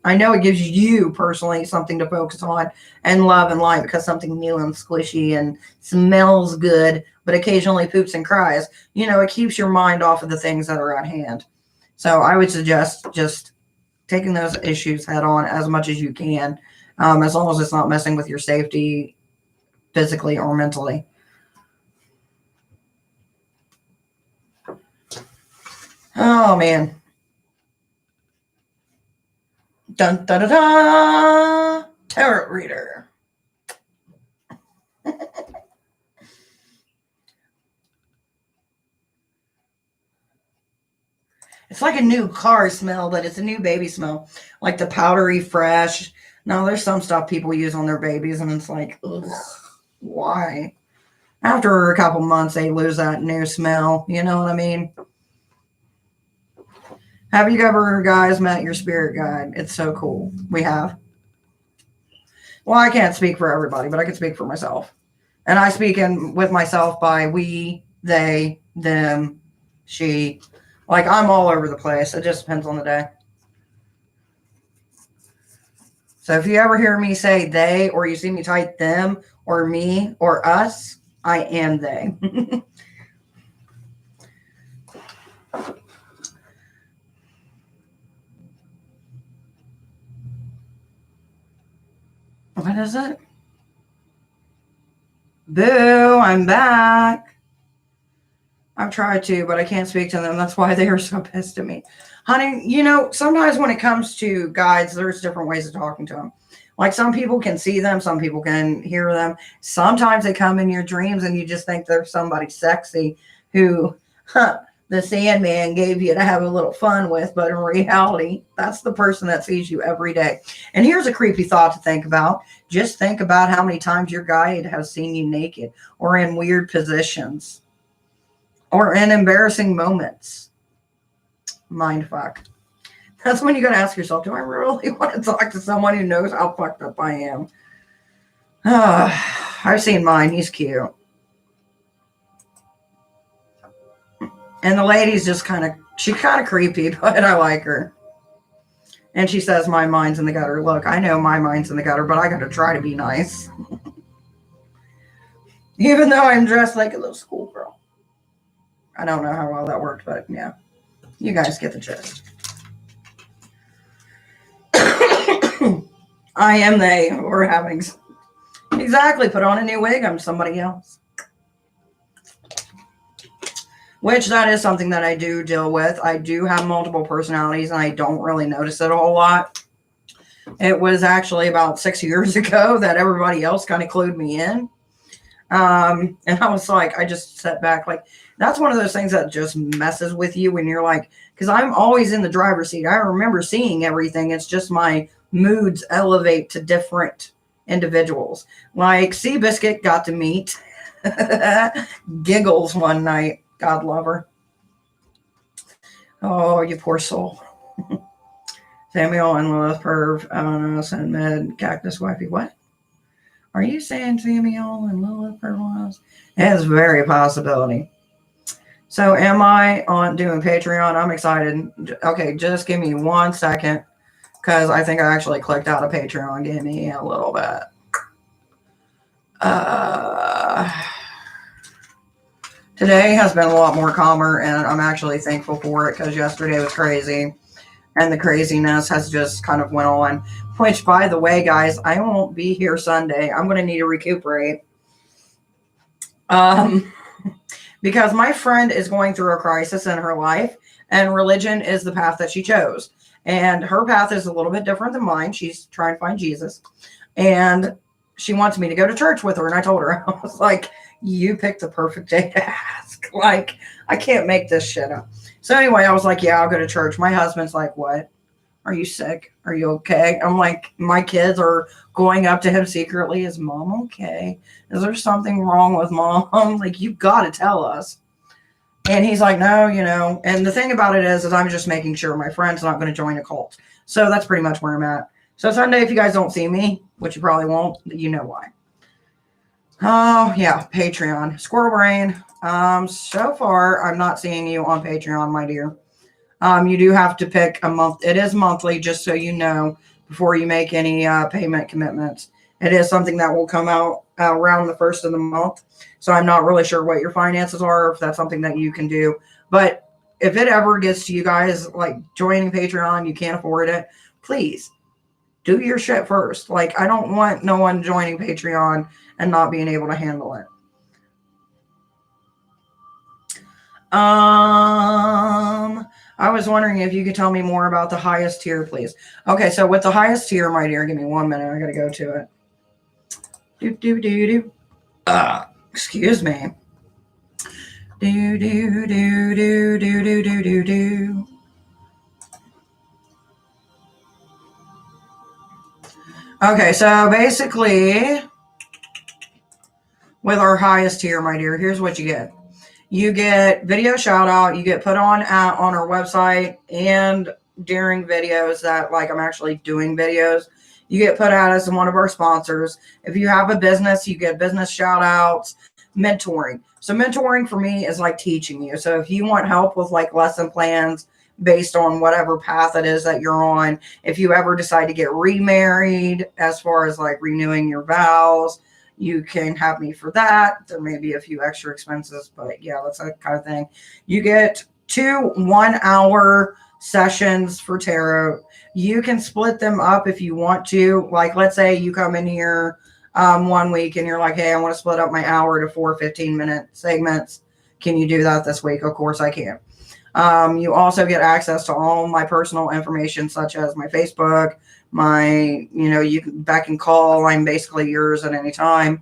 I know it gives you personally something to focus on and love and light, because something new and squishy and smells good, but occasionally poops and cries, it keeps your mind off of the things that are at hand. So I would suggest just taking those issues head on as much as you can, as long as it's not messing with your safety physically or mentally. Oh, man. Dun, da, da, da. Tarot reader. It's like a new car smell, but it's a new baby smell. Like the powdery fresh. Now, there's some stuff people use on their babies, and it's like, ugh, why? After a couple months, they lose that new smell. You know what I mean? Have you ever, guys, met your spirit guide? It's so cool. We have. Well, I can't speak for everybody, but I can speak for myself. And I speak with myself by we, they, them, she. I'm all over the place. It just depends on the day. So if you ever hear me say they, or you see me type them, or me, or us, I am they. What is it? Boo, I'm back. I've tried to, but I can't speak to them. That's why they are so pissed at me. Honey, sometimes when it comes to guides, there's different ways of talking to them. Like some people can see them, some people can hear them. Sometimes they come in your dreams and you just think they're somebody sexy who the Sandman gave you to have a little fun with, but in reality, that's the person that sees you every day. And here's a creepy thought to think about. Just think about how many times your guide has seen you naked or in weird positions or in embarrassing moments. Mind fuck. That's when you gotta ask yourself, do I really want to talk to someone who knows how fucked up I am? I've seen mine. He's cute. And the lady's just she's kind of creepy, but I like her. And she says, my mind's in the gutter. Look, I know my mind's in the gutter, but I got to try to be nice. Even though I'm dressed like a little schoolgirl. I don't know how well that worked, but yeah. You guys get the gist. I am they. We're having... Exactly. Put on a new wig. I'm somebody else. Which that is something that I do deal with. I do have multiple personalities and I don't really notice it a whole lot. It was actually about 6 years ago that everybody else kind of clued me in. And I was like, I just sat back. Like, that's one of those things that just messes with you when you're like, because I'm always in the driver's seat. I remember seeing everything. It's just my moods elevate to different individuals. Like Seabiscuit got to meet Giggles one night. God love her. Oh, you poor soul. Samuel and Lilith Perv. I don't know. Send Med. Cactus Wifey. What? Are you saying Samuel and Lilith Perv was? It's a very possibility. So am I on doing Patreon? I'm excited. Okay, just give me 1 second. Because I think I actually clicked out of Patreon. Give me a little bit. Today has been a lot more calmer, and I'm actually thankful for it because yesterday was crazy, and the craziness has just kind of went on. Which, by the way, guys, I won't be here Sunday. I'm going to need to recuperate. Because my friend is going through a crisis in her life, and religion is the path that she chose. And her path is a little bit different than mine. She's trying to find Jesus, and she wants me to go to church with her. And I told her, I was like, you picked the perfect day to ask. Like, I can't make this shit up. So anyway, I was like, yeah, I'll go to church. My husband's like, what? Are you sick? Are you okay? I'm like, my kids are going up to him secretly. Is mom okay? Is there something wrong with mom? Like, you got to tell us. And he's like, no, And the thing about it is I'm just making sure my friend's not going to join a cult. So that's pretty much where I'm at. So Sunday, if you guys don't see me, which you probably won't, you know why. Oh, yeah, Patreon. Squirrel Brain. So far, I'm not seeing you on Patreon, my dear. You do have to pick a month. It is monthly, just so you know, before you make any payment commitments. It is something that will come out around the first of the month. So I'm not really sure what your finances are, or if that's something that you can do. But if it ever gets to you guys, like joining Patreon, you can't afford it, please do your shit first. Like, I don't want no one joining Patreon and not being able to handle it. I was wondering if you could tell me more about the highest tier, please. Okay, so with the highest tier, my dear, give me 1 minute. I gotta go to it. Excuse me. Okay, so basically, with our highest tier, my dear, here's what you get. You get video shout out. You get put on our website and during videos that, like, I'm actually doing videos. You get put out as one of our sponsors. If you have a business, you get business shout outs, mentoring. So mentoring for me is like teaching you. So if you want help with like lesson plans based on whatever path it is that you're on, if you ever decide to get remarried, as far as like renewing your vows, you can have me for that. There may be a few extra expenses, but yeah, that's that kind of thing. You get 2 1-hour sessions for tarot. You can split them up if you want to. Like, let's say you come in here 1 week and you're like, hey, I want to split up my hour to 4 15-minute segments. Can you do that this week? Of course I can. You also get access to all my personal information, such as my Facebook, you can back and call. I'm basically yours at any time.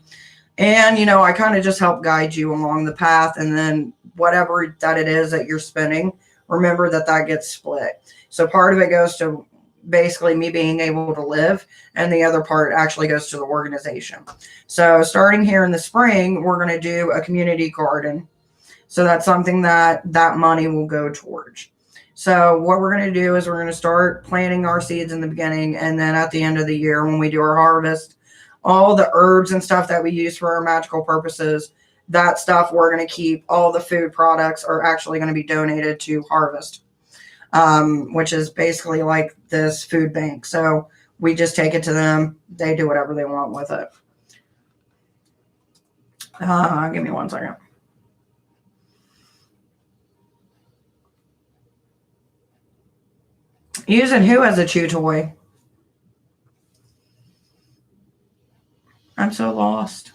And, I kind of just help guide you along the path. And then whatever that it is that you're spending, remember that gets split. So part of it goes to basically me being able to live, and the other part actually goes to the organization. So starting here in the spring, we're going to do a community garden. So that's something that money will go towards. So what we're going to do is we're going to start planting our seeds in the beginning, and then at the end of the year when we do our harvest, all the herbs and stuff that we use for our magical purposes, that stuff we're going to keep. All the food products are actually going to be donated to Harvest, which is basically like this food bank. So we just take it to them. They do whatever they want with it. Give me 1 second. Using who as a chew toy? I'm so lost.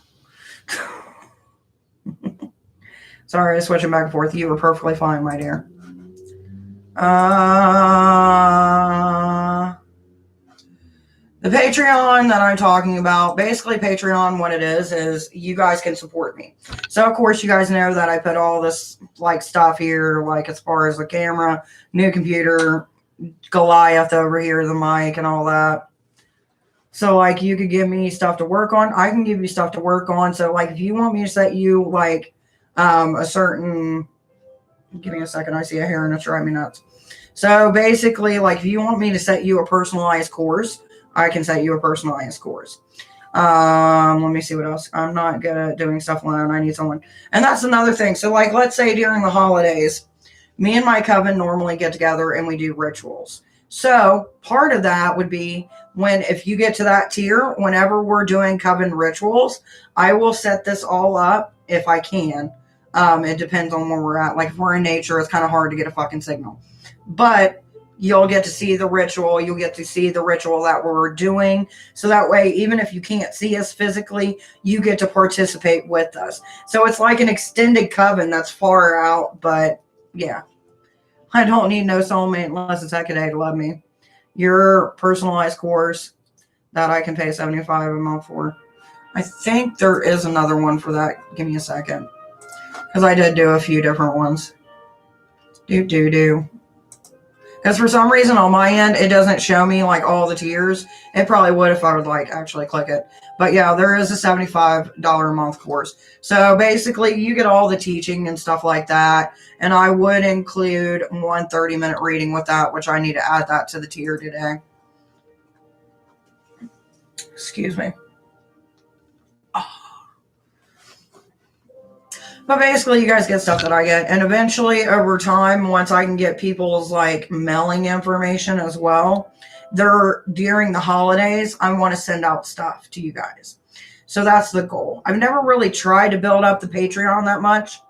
Sorry, switching back and forth. You were perfectly fine, my dear. The Patreon that I'm talking about, basically Patreon, what it is you guys can support me. So, of course, you guys know that I put all this, stuff here, as far as the camera, new computer, Goliath over here, the mic, and all that. So, you could give me stuff to work on. I can give you stuff to work on. So, if you want me to set you, a certain... Give me a second. I see a hair and it's driving me nuts. So, basically, if you want me to set you a personalized course, I can set you a personalized course. Let me see what else. I'm not good at doing stuff alone. I need someone. And that's another thing. So, let's say during the holidays, me and my coven normally get together and we do rituals. So part of that would be if you get to that tier, whenever we're doing coven rituals, I will set this all up if I can. It depends on where we're at. If we're in nature, it's kind of hard to get a fucking signal. But you'll get to see the ritual. You'll get to see the ritual that we're doing. So that way, even if you can't see us physically, you get to participate with us. So it's like an extended coven that's far out, but yeah. I don't need no soulmate unless it's Hecate to love me. Your personalized course that I can pay $75 a month for. I think there is another one for that. Give me a second. Because I did do a few different ones. Because for some reason on my end, it doesn't show me all the tiers. It probably would if I would actually click it. But yeah, there is a $75 a month course. So basically you get all the teaching and stuff like that. And I would include one 30-minute reading with that, which I need to add that to the tier today. Excuse me. But basically, you guys get stuff that I get. And eventually, over time, once I can get people's, mailing information as well, during the holidays, I want to send out stuff to you guys. So that's the goal. I've never really tried to build up the Patreon that much.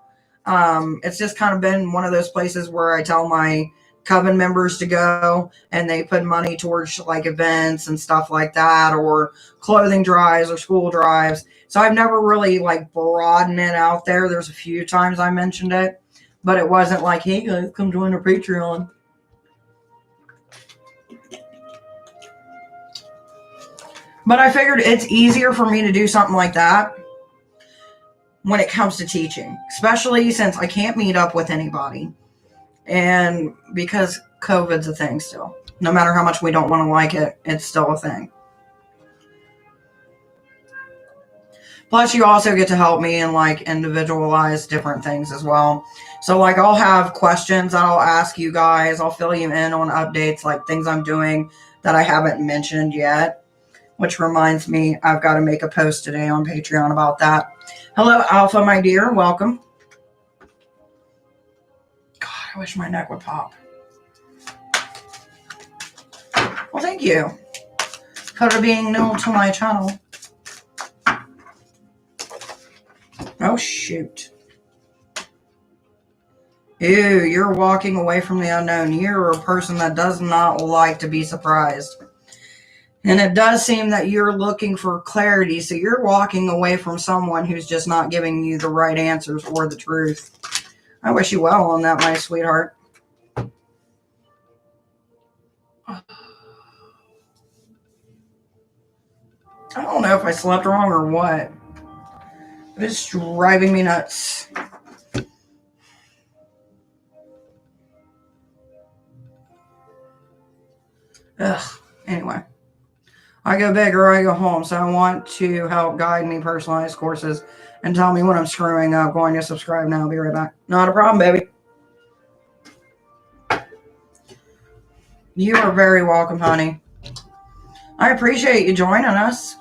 It's just kind of been one of those places where I tell my coven members to go, and they put money towards, events and stuff like that, or clothing drives or school drives. So I've never really broadened it out there. There's a few times I mentioned it, but it wasn't hey guys, come join our Patreon. But I figured it's easier for me to do something like that when it comes to teaching, especially since I can't meet up with anybody. And because COVID's a thing still. No matter how much we don't want to like it, it's still a thing. Plus, you also get to help me and individualize different things as well. So I'll have questions that I'll ask you guys. I'll fill you in on updates, things I'm doing that I haven't mentioned yet. Which reminds me, I've got to make a post today on Patreon about that. Hello, Alpha, my dear. Welcome. God, I wish my neck would pop. Well, thank you for being new to my channel. Oh, shoot. Ew, you're walking away from the unknown. You're a person that does not like to be surprised. And it does seem that you're looking for clarity, so you're walking away from someone who's just not giving you the right answers or the truth. I wish you well on that, my sweetheart. I don't know if I slept wrong or what. But it's driving me nuts. Ugh. Anyway. I go big or I go home, so I want to help guide me personalized courses and tell me when I'm screwing up. Going to subscribe now. I'll be right back. Not a problem, baby. You are very welcome, honey. I appreciate you joining us.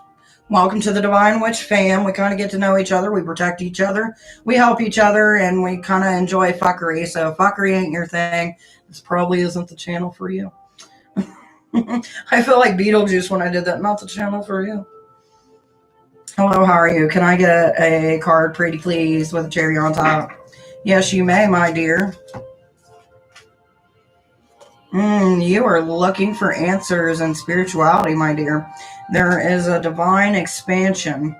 Welcome to the Divine Witch fam. We kind of get to know each other. We protect each other. We help each other, and we kind of enjoy fuckery. So if fuckery ain't your thing, this probably isn't the channel for you. I feel like Beetlejuice when I did that. Not the channel for you. Hello, how are you? Can I get a card, pretty please, with a cherry on top? Yes, you may, my dear. You are looking for answers and spirituality, my dear. There is a divine expansion,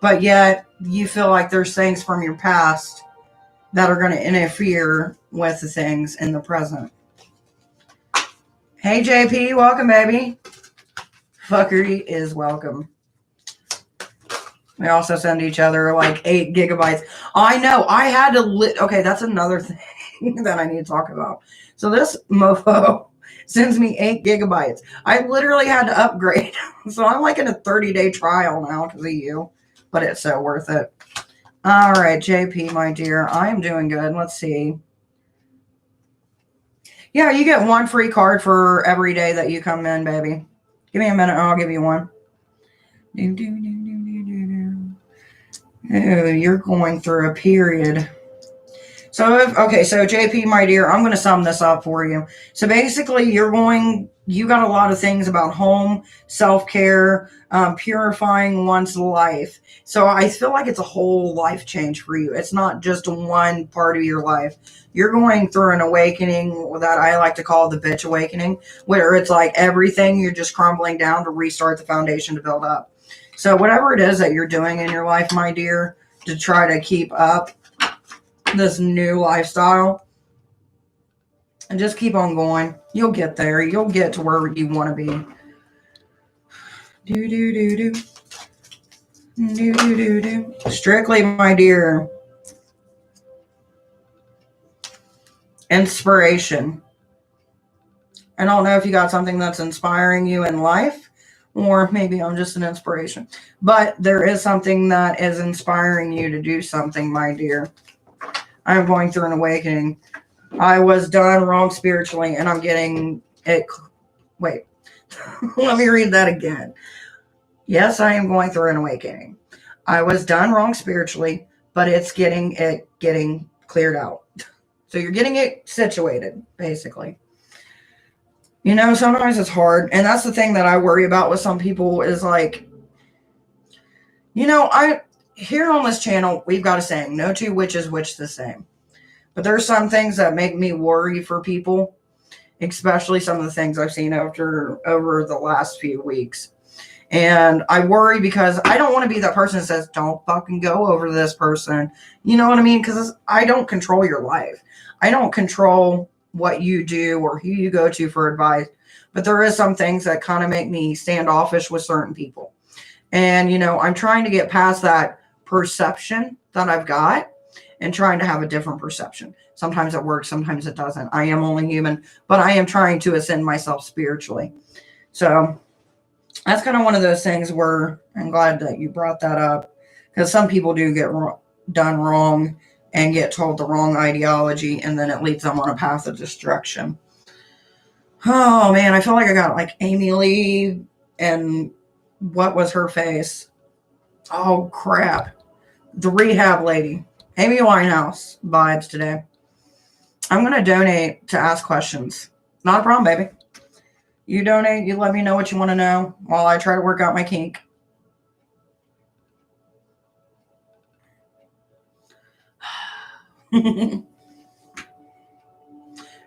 but yet you feel like there's things from your past that are going to interfere with the things in the present. Hey, JP, welcome, baby. Fuckery is welcome. We also send each other like 8 gigabytes. I know. I had to... Okay, that's another thing that I need to talk about. So this mofo sends me 8 gigabytes. I literally had to upgrade. So I'm like in a 30-day trial now because of you. But it's so worth it. All right, JP, my dear. I am doing good. Let's see. Yeah, you get 1 free card for every day that you come in, baby. Give me a minute and I'll give you one. Oh, you're going through a period. So, so JP, my dear, I'm going to sum this up for you. So basically, you got a lot of things about home, self-care, purifying one's life. So I feel like it's a whole life change for you. It's not just one part of your life. You're going through an awakening that I like to call the bitch awakening, where it's like everything, you're just crumbling down to restart the foundation to build up. So whatever it is that you're doing in your life, my dear, to try to keep up this new lifestyle, and just keep on going. You'll get there. You'll get to where you want to be. Do do do do. Do do do do. Strictly, my dear. Inspiration. I don't know if you got something that's inspiring you in life, or maybe I'm just an inspiration. But there is something that is inspiring you to do something, my dear. I'm going through an awakening. I was done wrong spiritually, and I'm getting it. Wait, let me read that again. Yes, I am going through an awakening. I was done wrong spiritually, but it's getting cleared out. So you're getting it situated, basically. You know, sometimes it's hard, and that's the thing that I worry about with some people is like, you know, here on this channel, we've got a saying, no two witches witch the same. But there's some things that make me worry for people, especially some of the things I've seen over the last few weeks. And I worry because I don't want to be that person that says, don't fucking go over this person. You know what I mean? Because I don't control your life. I don't control what you do or who you go to for advice. But there is some things that kind of make me standoffish with certain people. And, you know, I'm trying to get past that perception that I've got and trying to have a different perception. Sometimes it works, sometimes it doesn't. I am only human, but I am trying to ascend myself spiritually. So that's kind of one of those things where I'm glad that you brought that up, because some people do get done wrong and get told the wrong ideology, and then it leads them on a path of destruction. Oh, man, I feel like I got like Amy Lee and what was her face? Oh, crap. The rehab lady. Amy Winehouse vibes today. I'm going to donate to ask questions. Not a problem, baby. You donate, you let me know what you want to know while I try to work out my kink.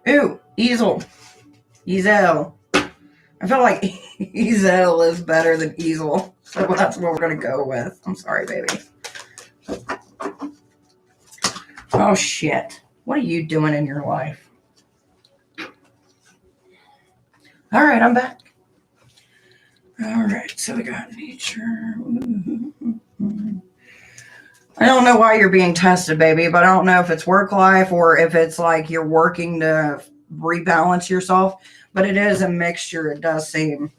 Ooh, easel. Easel. I feel like easel is better than easel. So that's what we're going to go with. I'm sorry, baby. Oh, shit. What are you doing in your life? All right, I'm back. All right, so we got nature. I don't know why you're being tested, baby, but I don't know if it's work life or if it's like you're working to rebalance yourself, but it is a mixture, it does seem.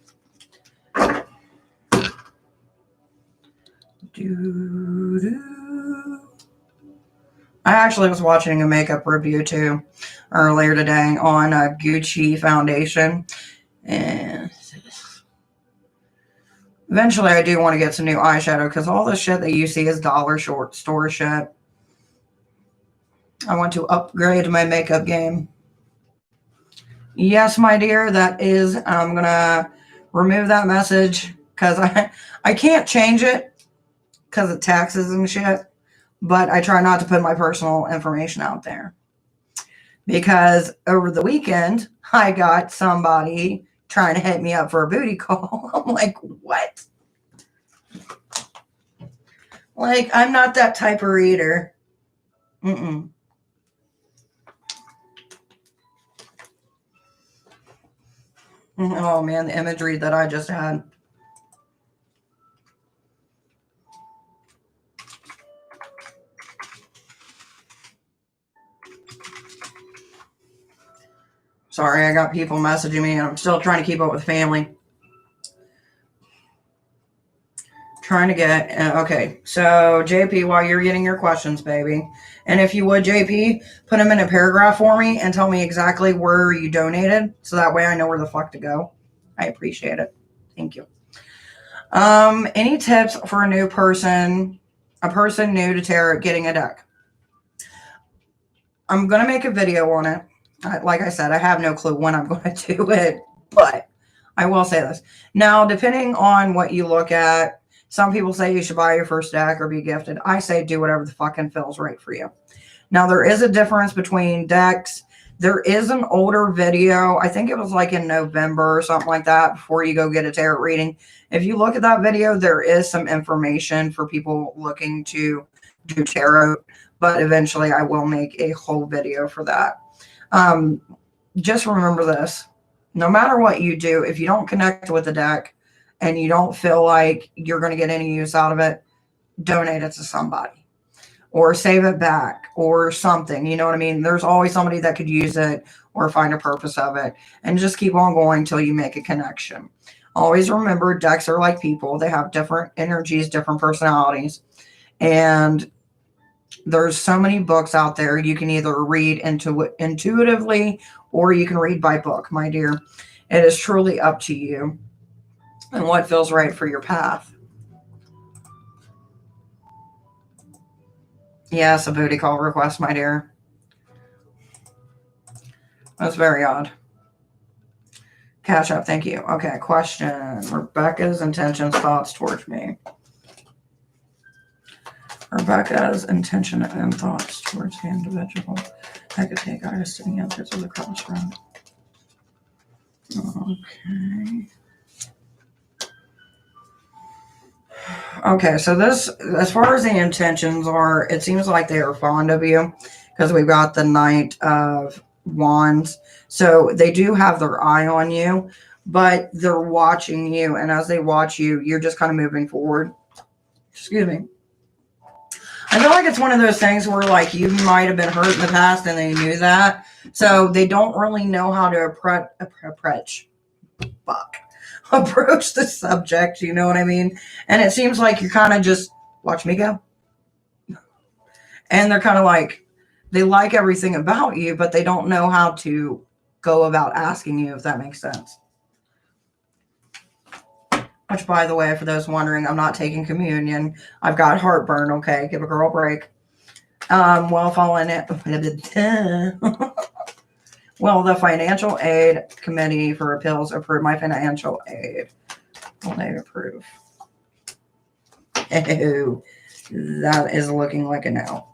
I actually was watching a makeup review too earlier today on a Gucci foundation, and eventually I do want to get some new eyeshadow because all the shit that you see is dollar short store shit. I want to upgrade my makeup game. Yes, my dear, that is, I'm going to remove that message because I can't change it because of taxes and shit, but I try not to put my personal information out there. Because over the weekend, I got somebody trying to hit me up for a booty call. I'm like, what? Like, I'm not that type of reader. Mm-mm. Oh, man, the imagery that I just had. Sorry, I got people messaging me, and I'm still trying to keep up with family. Trying to get, okay, so JP, while you're getting your questions, baby, and if you would, JP, put them in a paragraph for me and tell me exactly where you donated, so that way I know where the fuck to go. I appreciate it. Thank you. Any tips for a new person, a person new to tarot getting a deck? I'm going to make a video on it. Like I said, I have no clue when I'm going to do it, but I will say this. Now, depending on what you look at, some people say you should buy your first deck or be gifted. I say do whatever the fucking feels right for you. Now, there is a difference between decks. There is an older video. I think it was like in November or something like that before you go get a tarot reading. If you look at that video, there is some information for people looking to do tarot, but eventually I will make a whole video for that. Just remember this. No matter what you do, if you don't connect with the deck, and you don't feel like you're going to get any use out of it, donate it to somebody or save it back or something. You know what I mean? There's always somebody that could use it or find a purpose of it, and just keep on going until you make a connection. Always remember, decks are like people. They have different energies, different personalities, and there's so many books out there. You can either read intuitively or you can read by book, my dear. It is truly up to you and what feels right for your path. Yes, a booty call request, my dear. That's very odd. Cashapp, thank you. Okay, question. Rebecca's intentions, thoughts towards me. Rebecca's intention and thoughts towards the individual. I could take eyes to the answers of the crossroad. Okay. Okay, so this, as far as the intentions are, it seems like they are fond of you because we've got the Knight of Wands. So they do have their eye on you, but they're watching you. And as they watch you, you're just kind of moving forward. Excuse me. I feel like it's one of those things where like you might have been hurt in the past and they knew that. So they don't really know how to approach the subject, you know what I mean? And it seems like you're kind of just, watch me go. And they're kind of like, they like everything about you, but they don't know how to go about asking you, if that makes sense. Which, by the way, for those wondering, I'm not taking communion. I've got heartburn, okay? Give a girl a break. Well, following it. Well, the Financial Aid Committee for Appeals approved my financial aid. Will they approve? Oh, that is looking like a no.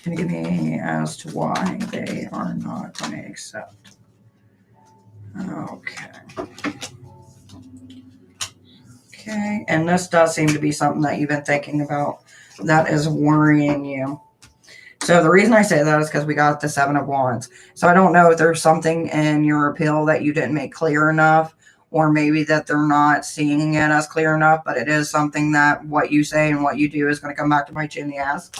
Can you give me as to why they are not going to accept? Okay. Okay, and this does seem to be something that you've been thinking about that is worrying you. So the reason I say that is because we got the Seven of Wands. So I don't know if there's something in your appeal that you didn't make clear enough, or maybe that they're not seeing it as clear enough, but it is something that what you say and what you do is going to come back to bite you in the ass.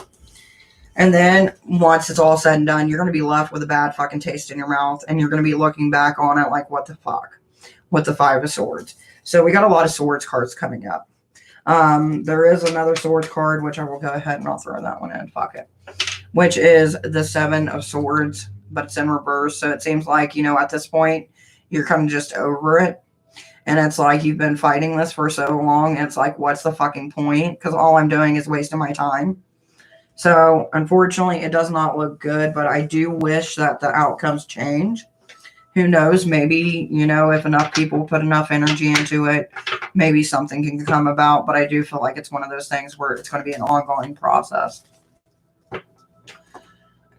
And then once it's all said and done, you're going to be left with a bad fucking taste in your mouth, and you're going to be looking back on it like, what the fuck, with the Five of Swords. So we got a lot of Swords cards coming up. There is another Swords card, which I will go ahead and I'll throw that one in. Fuck it. Which is the Seven of Swords, but it's in reverse. So it seems like, you know, at this point, you're kind of just over it. And it's like you've been fighting this for so long. It's like, what's the fucking point? Because all I'm doing is wasting my time. So, unfortunately, it does not look good, but I do wish that the outcomes change. Who knows? Maybe, you know, if enough people put enough energy into it, maybe something can come about. But I do feel like it's one of those things where it's going to be an ongoing process.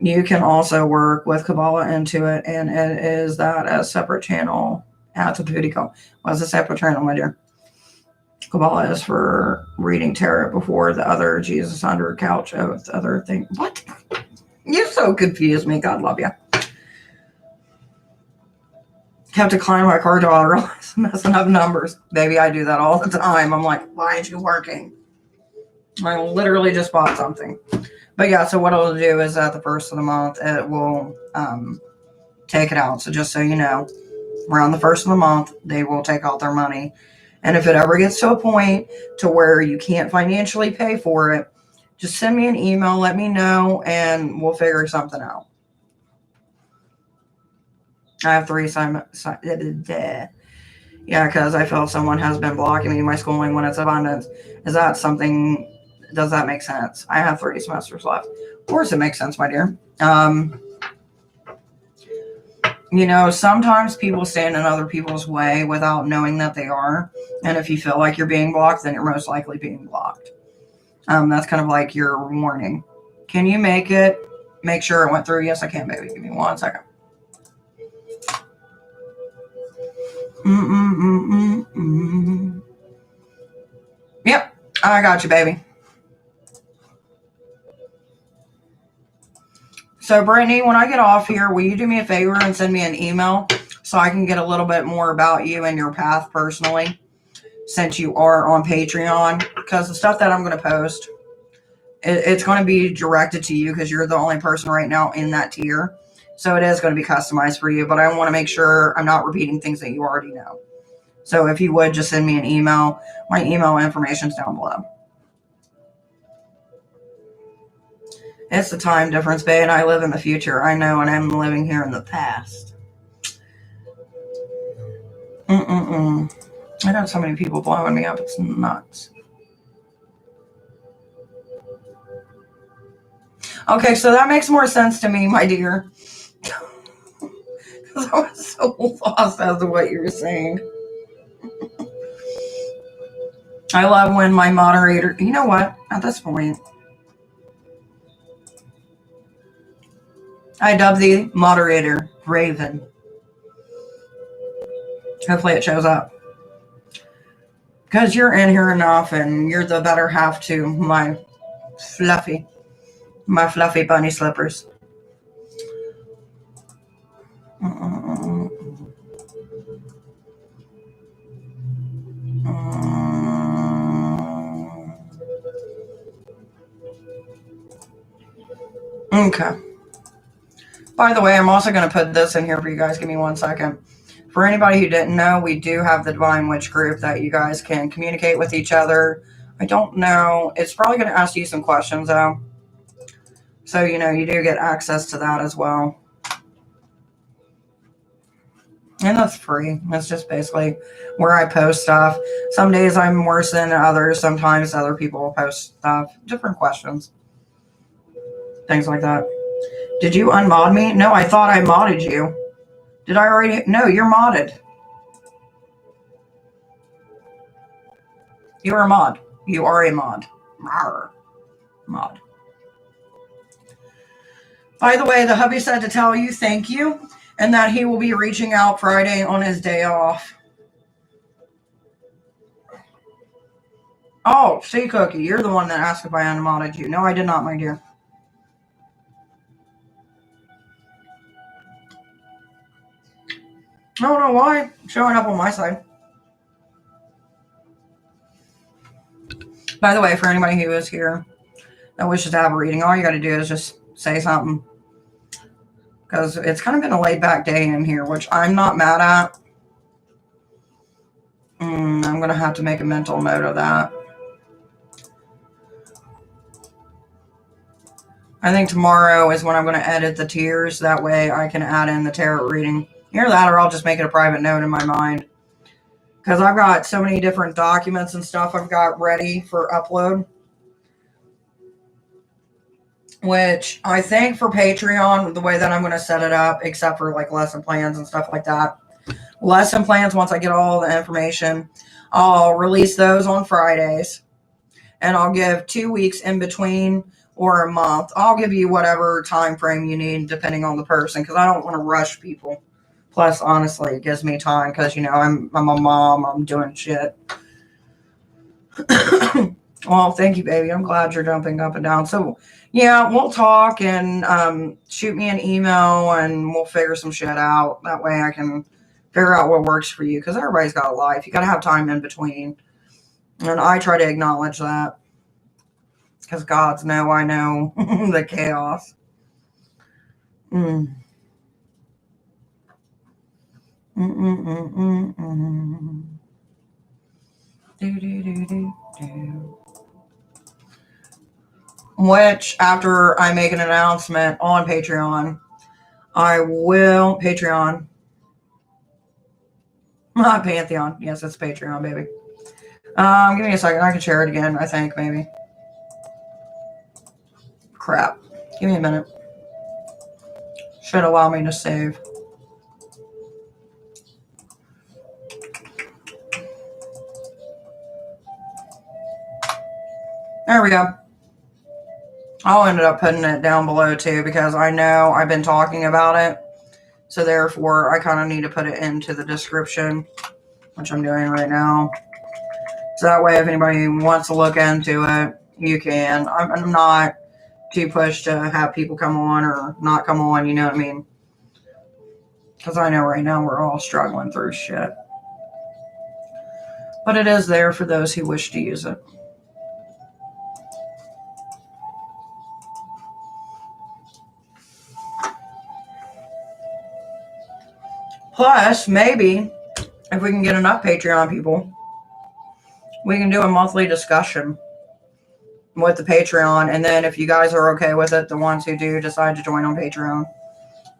You can also work with Kabbalah into it, and it is that a separate channel at the booty call. What's a separate channel, my dear? Kabbalah is for reading tarot before the other Jesus under a couch of the other thing. What? You so confused me. God love you. Have to climb my car door. I realize I'm messing up numbers. Baby, I do that all the time. I'm like, why aren't you working? I literally just bought something. But yeah, so what it'll do is at the first of the month, it will take it out. So just so you know, around the first of the month, they will take out their money. And if it ever gets to a point to where you can't financially pay for it, just send me an email, let me know, and we'll figure something out. I have 3 yeah, because I feel someone has been blocking me in my schooling when it's abundance. Is that something, does that make sense? I have 3 semesters left. Of course it makes sense, my dear. You know, sometimes people stand in other people's way without knowing that they are. And if you feel like you're being blocked, then you're most likely being blocked. That's kind of like your warning. Can you make it? Make sure it went through? Yes, I can, baby. Give me 1 second. Yep, I got you, baby. So, Brittany, when I get off here, will you do me a favor and send me an email so I can get a little bit more about you and your path personally, since you are on Patreon? Because the stuff that I'm going to post, it's going to be directed to you because you're the only person right now in that tier. So it is going to be customized for you, but I want to make sure I'm not repeating things that you already know. So if you would, just send me an email. My email information is down below. It's the time difference, babe, and I live in the future. I know, and I'm living here in the past. I got so many people blowing me up. It's nuts. Okay, so that makes more sense to me, my dear. Because I was so lost as to what you were saying. I love when my moderator... You know what? At this point... I dub the moderator Raven. Hopefully it shows up. Because you're in here enough and you're the better half to my fluffy bunny slippers. Okay. By the way, I'm also going to put this in here for you guys. Give me 1 second. For anybody who didn't know, we do have the Divine Witch group that you guys can communicate with each other. I don't know. It's probably going to ask you some questions, though. So, you know, you do get access to that as well. And that's free. That's just basically where I post stuff. Some days I'm worse than others. Sometimes other people will post stuff. Different questions. Things like that. Did you unmod me? No, I thought I modded you. Did I already? No, you're modded. You're a mod. You are a mod. Rawr. Mod. By the way, the hubby said to tell you thank you and that he will be reaching out Friday on his day off. Oh, see, Cookie, you're the one that asked if I unmodded you. No, I did not, my dear. I don't know why it's showing up on my side. By the way, for anybody who is here that wishes to have a reading, all you got to do is just say something. Because it's kind of been a laid back day in here, which I'm not mad at. I'm going to have to make a mental note of that. I think tomorrow is when I'm going to edit the tiers. That way I can add in the tarot reading. Either that or I'll just make it a private note in my mind. Because I've got so many different documents and stuff I've got ready for upload. Which I think for Patreon, the way that I'm going to set it up, except for like lesson plans and stuff like that. Lesson plans, once I get all the information, I'll release those on Fridays. And I'll give 2 weeks in between or a month. I'll give you whatever time frame you need depending on the person because I don't want to rush people. Plus, honestly, it gives me time because, you know, I'm a mom. I'm doing shit. Well, thank you, baby. I'm glad you're jumping up and down. So, yeah, we'll talk and shoot me an email and we'll figure some shit out. That way I can figure out what works for you because everybody's got a life. You got to have time in between. And I try to acknowledge that. Because gods know I know the chaos. Which, after I make an announcement on Patreon, I will... Patreon. Not Pantheon. Yes, it's Patreon, baby. Give me a second. I can share it again, I think, maybe. Crap. Give me a minute. Should allow me to save. There we go. I'll end up putting it down below too because I know I've been talking about it. So therefore, I kind of need to put it into the description, which I'm doing right now. So that way, if anybody wants to look into it, you can. I'm not too pushed to have people come on or not come on, you know what I mean? Because I know right now we're all struggling through shit. But it is there for those who wish to use it. Plus, maybe, if we can get enough Patreon people, we can do a monthly discussion with the Patreon. And then if you guys are okay with it, the ones who do decide to join on Patreon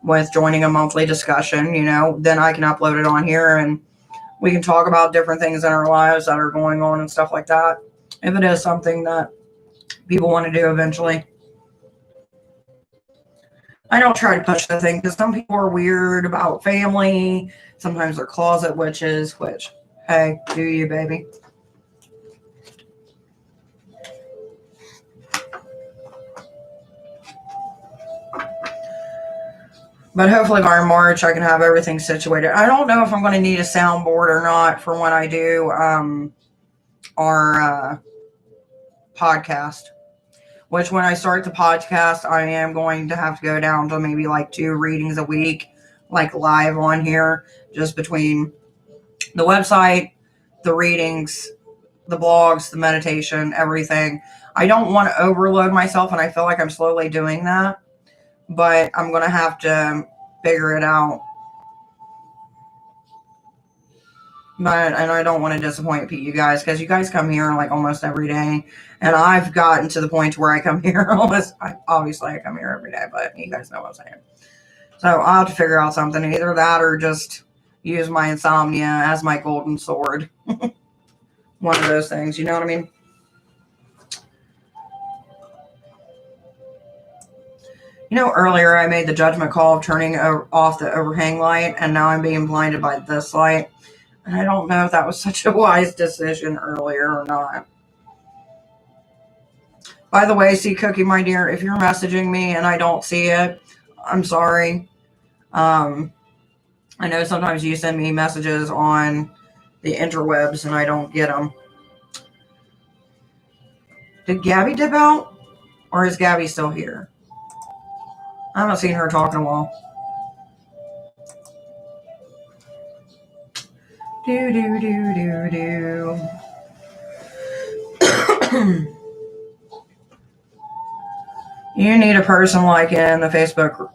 with joining a monthly discussion, you know, then I can upload it on here and we can talk about different things in our lives that are going on and stuff like that. If it is something that people want to do eventually. I don't try to push the thing because some people are weird about family. Sometimes they're closet witches, which, hey, do you, baby. But hopefully by March I can have everything situated. I don't know if I'm going to need a soundboard or not for when I do our podcast. Which when I start the podcast, I am going to have to go down to maybe like 2 readings a week, like live on here, just between the website, the readings, the blogs, the meditation, everything. I don't want to overload myself, and I feel like I'm slowly doing that, but I'm going to have to figure it out. And I don't want to disappoint you guys because you guys come here like almost every day. And I've gotten to the point where I come here almost, obviously I come here every day, but you guys know what I'm saying. So I'll have to figure out something, either that or just use my insomnia as my golden sword. One of those things, you know what I mean? You know, earlier I made the judgment call of turning off the overhang light, and now I'm being blinded by this light. And I don't know if that was such a wise decision earlier or not. By the way, see, Cookie, my dear, if you're messaging me and I don't see it, I'm sorry. I know sometimes you send me messages on the interwebs and I don't get them. Did Gabby dip out? Or is Gabby still here? I haven't seen her talk in a while. Do, do, do, do, do. You need a person like in the Facebook,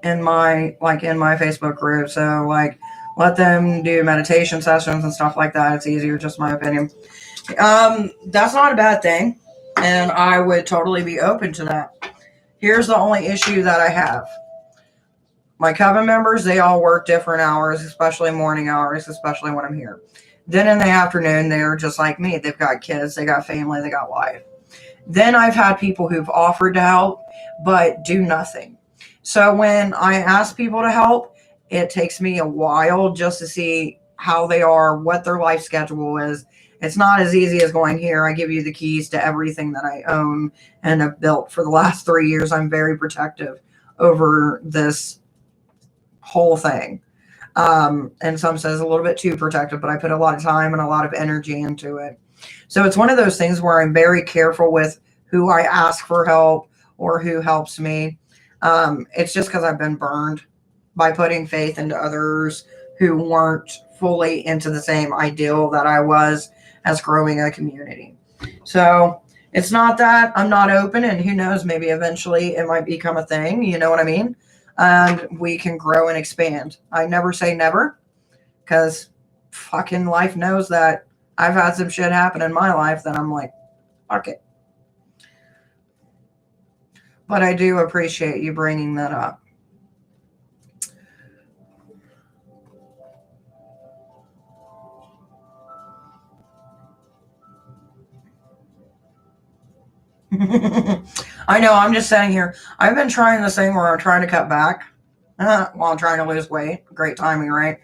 in my Facebook group. So like, let them do meditation sessions and stuff like that. It's easier, just my opinion. That's not a bad thing, and I would totally be open to that. Here's the only issue that I have. My coven members, they all work different hours, especially morning hours, especially when I'm here. Then in the afternoon, they're just like me. They've got kids, they got family, they got life. Then I've had people who've offered to help, but do nothing. So when I ask people to help, it takes me a while just to see how they are, what their life schedule is. It's not as easy as going, here, I give you the keys to everything that I own and have built for the last 3 years. I'm very protective over this whole thing. And some says a little bit too protective, but I put a lot of time and a lot of energy into it. So it's one of those things where I'm very careful with who I ask for help or who helps me. It's just because I've been burned by putting faith into others who weren't fully into the same ideal that I was as growing a community. So it's not that I'm not open, and who knows, maybe eventually it might become a thing. You know what I mean? And we can grow and expand. I never say never, because fucking life knows that I've had some shit happen in my life that I'm like, fuck it. But I do appreciate you bringing that up. I know, I'm just sitting here. I've been trying this thing where I'm trying to cut back while I'm trying to lose weight. Great timing, right?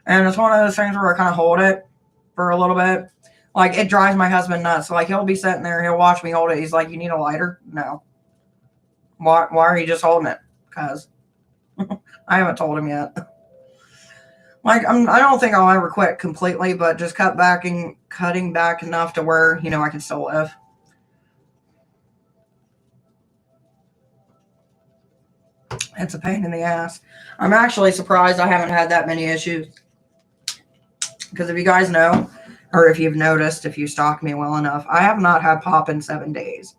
And it's one of those things where I kind of hold it for a little bit. Like, it drives my husband nuts. So, like, he'll be sitting there, he'll watch me hold it. He's like, you need a lighter? No. Why are you just holding it? Because I haven't told him yet. Like, I don't think I'll ever quit completely, but just cutting back enough to where, I can still live. It's a pain in the ass. I'm actually surprised I haven't had that many issues. Because if you guys know, or if you've noticed, if you stalk me well enough, I have not had pop in 7 days.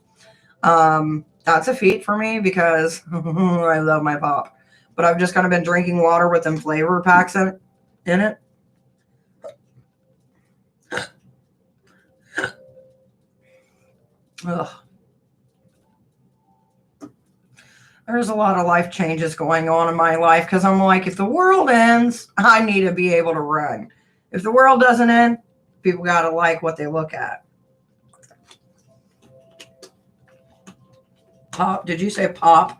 That's a feat for me because I love my pop. But I've just kind of been drinking water with them flavor packs in it. Ugh. There's a lot of life changes going on in my life because I'm like, if the world ends, I need to be able to run. If the world doesn't end, people got to like what they look at. Pop. Did you say pop?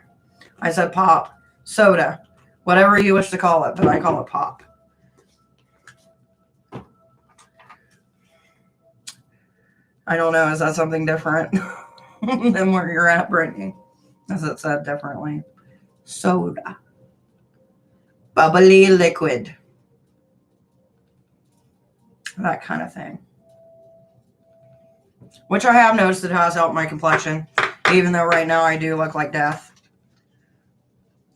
I said pop. Soda. Whatever you wish to call it, but I call it pop. I don't know. Is that something different than where you're at, Brittany? As it said differently. Soda. Bubbly liquid. That kind of thing. Which I have noticed it has helped my complexion. Even though right now I do look like death.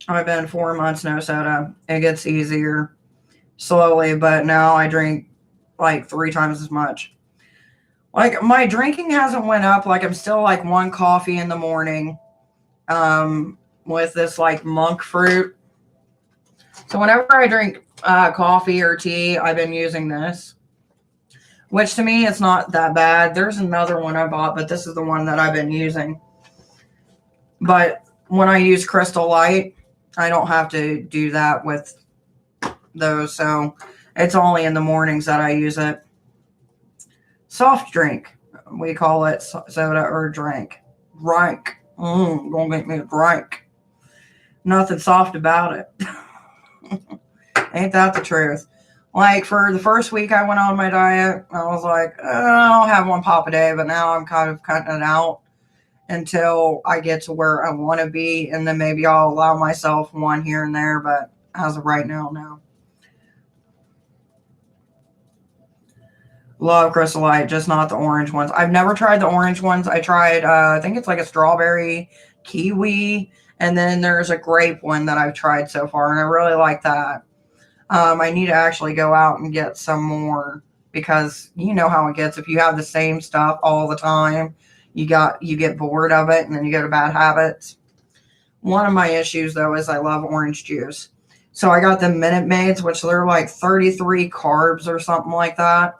I've been 4 months no soda. It gets easier slowly, but now I drink like 3 times as much. Like, my drinking hasn't went up. Like, I'm still like 1 coffee in the morning. With this like monk fruit. So whenever I drink coffee or tea, I've been using this, which to me it's not that bad. There's another one I bought, but this is the one that I've been using. But when I use Crystal Light, I don't have to do that with those. So it's only in the mornings that I use it. Soft drink. We call it soda or drink. Drink. Gonna make me a drink. Nothing soft about it. Ain't that the truth? Like, for the first week I went on my diet, I was like, I'll have 1 pop a day, but now I'm kind of cutting it out until I get to where I want to be, and then maybe I'll allow myself 1 here and there, but as of right now, no. Love Crystal Light, just not the orange ones. I've never tried the orange ones. I tried, I think it's like a strawberry, kiwi, and then there's a grape one that I've tried so far, and I really like that. I need to actually go out and get some more because you know how it gets. If you have the same stuff all the time, you get bored of it and then you go to bad habits. One of my issues though is I love orange juice. So I got the Minute Maids, which they're like 33 carbs or something like that.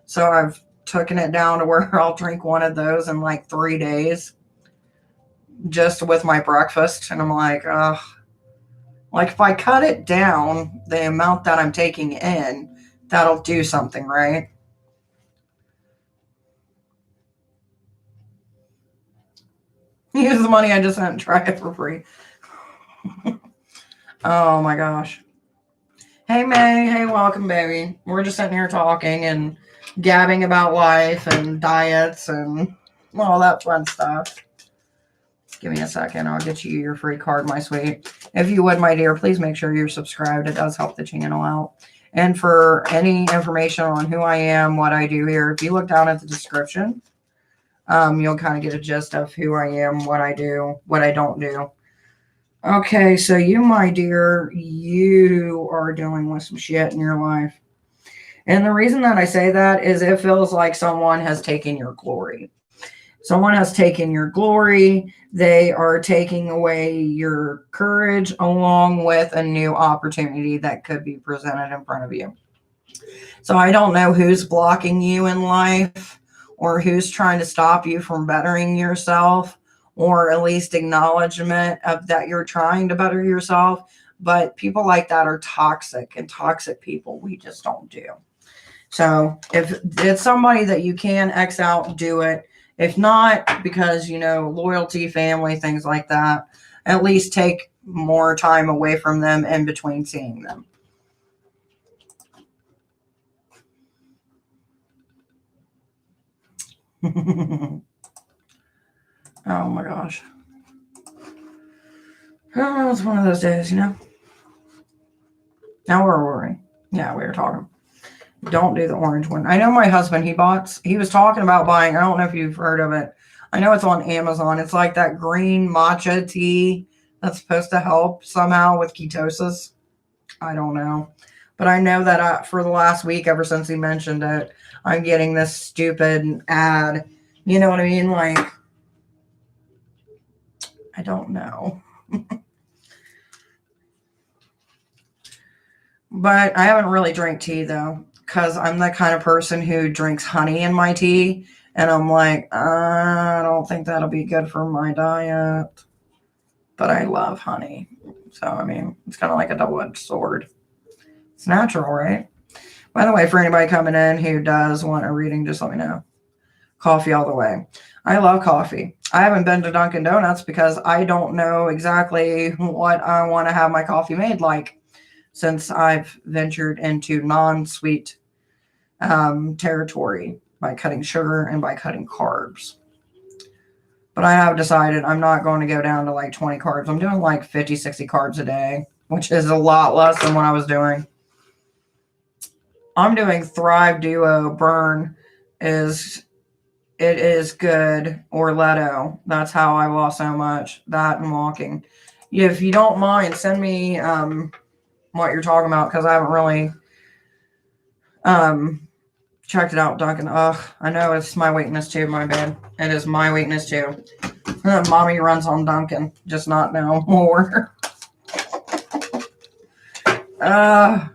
So I've taken it down to where I'll drink one of those in like 3 days just with my breakfast. And I'm like, ugh. Like if I cut it down, the amount that I'm taking in, that'll do something, right? Use the money I just sent and try it for free. Oh my gosh. Hey May, hey, welcome baby. We're just sitting here talking and gabbing about life and diets and all that fun stuff. Give me a second. I'll get you your free card, my sweet. If you would, my dear, please make sure you're subscribed. It does help the channel out. And for any information on who I am, what I do here, if you look down at the description, you'll kind of get a gist of who I am, what I do, what I don't do. Okay, so you, my dear, you are dealing with some shit in your life. And the reason that I say that is it feels like someone has taken your glory. Someone has taken your glory. They are taking away your courage along with a new opportunity that could be presented in front of you. So I don't know who's blocking you in life or who's trying to stop you from bettering yourself or at least acknowledgement of that you're trying to better yourself. But people like that are toxic, and toxic people we just don't do. So if it's somebody that you can X out, do it. If not, because, loyalty, family, things like that, at least take more time away from them in between seeing them. Oh my gosh. Oh, it's one of those days, Now where were we? Yeah, we were talking. Don't do the orange one. I know my husband, he was talking about buying, I don't know if you've heard of it. I know it's on Amazon. It's like that green matcha tea that's supposed to help somehow with ketosis. I don't know. But I know that for the last week, ever since he mentioned it, I'm getting this stupid ad. You know what I mean? Like, I don't know. But I haven't really drank tea, though, because I'm the kind of person who drinks honey in my tea. And I'm like, I don't think that'll be good for my diet. But I love honey. So, I mean, it's kind of like a double-edged sword. It's natural, right? By the way, for anybody coming in who does want a reading, just let me know. Coffee all the way. I love coffee. I haven't been to Dunkin' Donuts because I don't know exactly what I want to have my coffee made like since I've ventured into non-sweet territory by cutting sugar and by cutting carbs. But I have decided I'm not going to go down to like 20 carbs. I'm doing like 50, 60 carbs a day, which is a lot less than what I was doing. I'm doing Thrive Duo Burn. It is good. Or Leto. That's how I lost so much. That and walking. If you don't mind, send me what you're talking about, because I haven't really checked it out, Duncan. Ugh, I know it's my weakness too, my bad. It is my weakness too. Mommy runs on Duncan, just not no more. I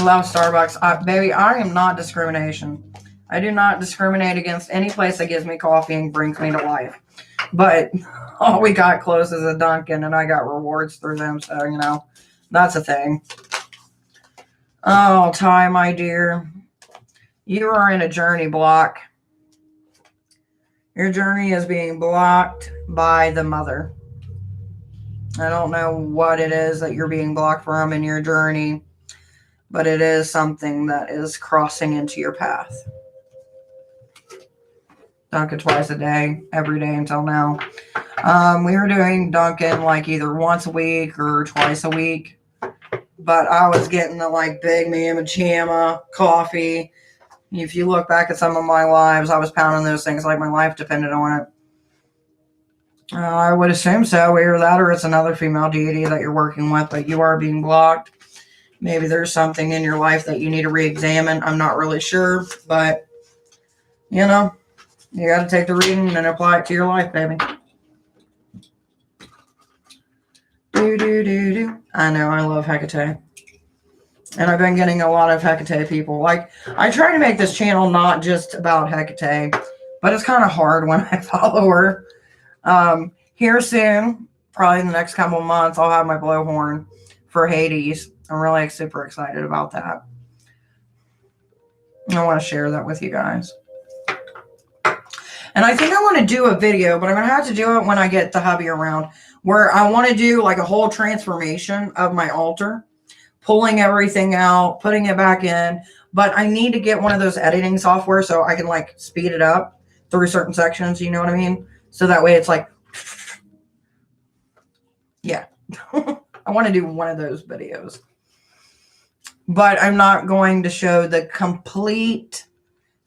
love Starbucks. Baby, I am not discrimination. I do not discriminate against any place that gives me coffee and brings me to life. But all we got close is a Dunkin', and I got rewards through them, so, that's a thing. Oh, Ty, my dear. You are in a journey block. Your journey is being blocked by the mother. I don't know what it is that you're being blocked from in your journey, but it is something that is crossing into your path. Dunkin' twice a day, every day until now. We were doing Dunkin' like either once a week or twice a week, but I was getting the like Big Mama Chama coffee. If you look back at some of my lives, I was pounding those things like my life depended on it. I would assume so. Either that or it's another female deity that you're working with, but you are being blocked. Maybe there's something in your life that you need to re-examine. I'm not really sure, but you know, you got to take the reading and apply it to your life, baby. I know, I love Hecate. And I've been getting a lot of Hecate people. Like, I try to make this channel not just about Hecate, but it's kind of hard when I follow her. Here soon, probably in the next couple of months, I'll have my blowhorn for Hades. I'm really super excited about that. I want to share that with you guys. And I think I want to do a video, but I'm going to have to do it when I get the hubby around, where I want to do like a whole transformation of my altar, pulling everything out, putting it back in. But I need to get one of those editing software so I can like speed it up through certain sections. You know what I mean? So that way it's like, yeah, I want to do one of those videos. But I'm not going to show the complete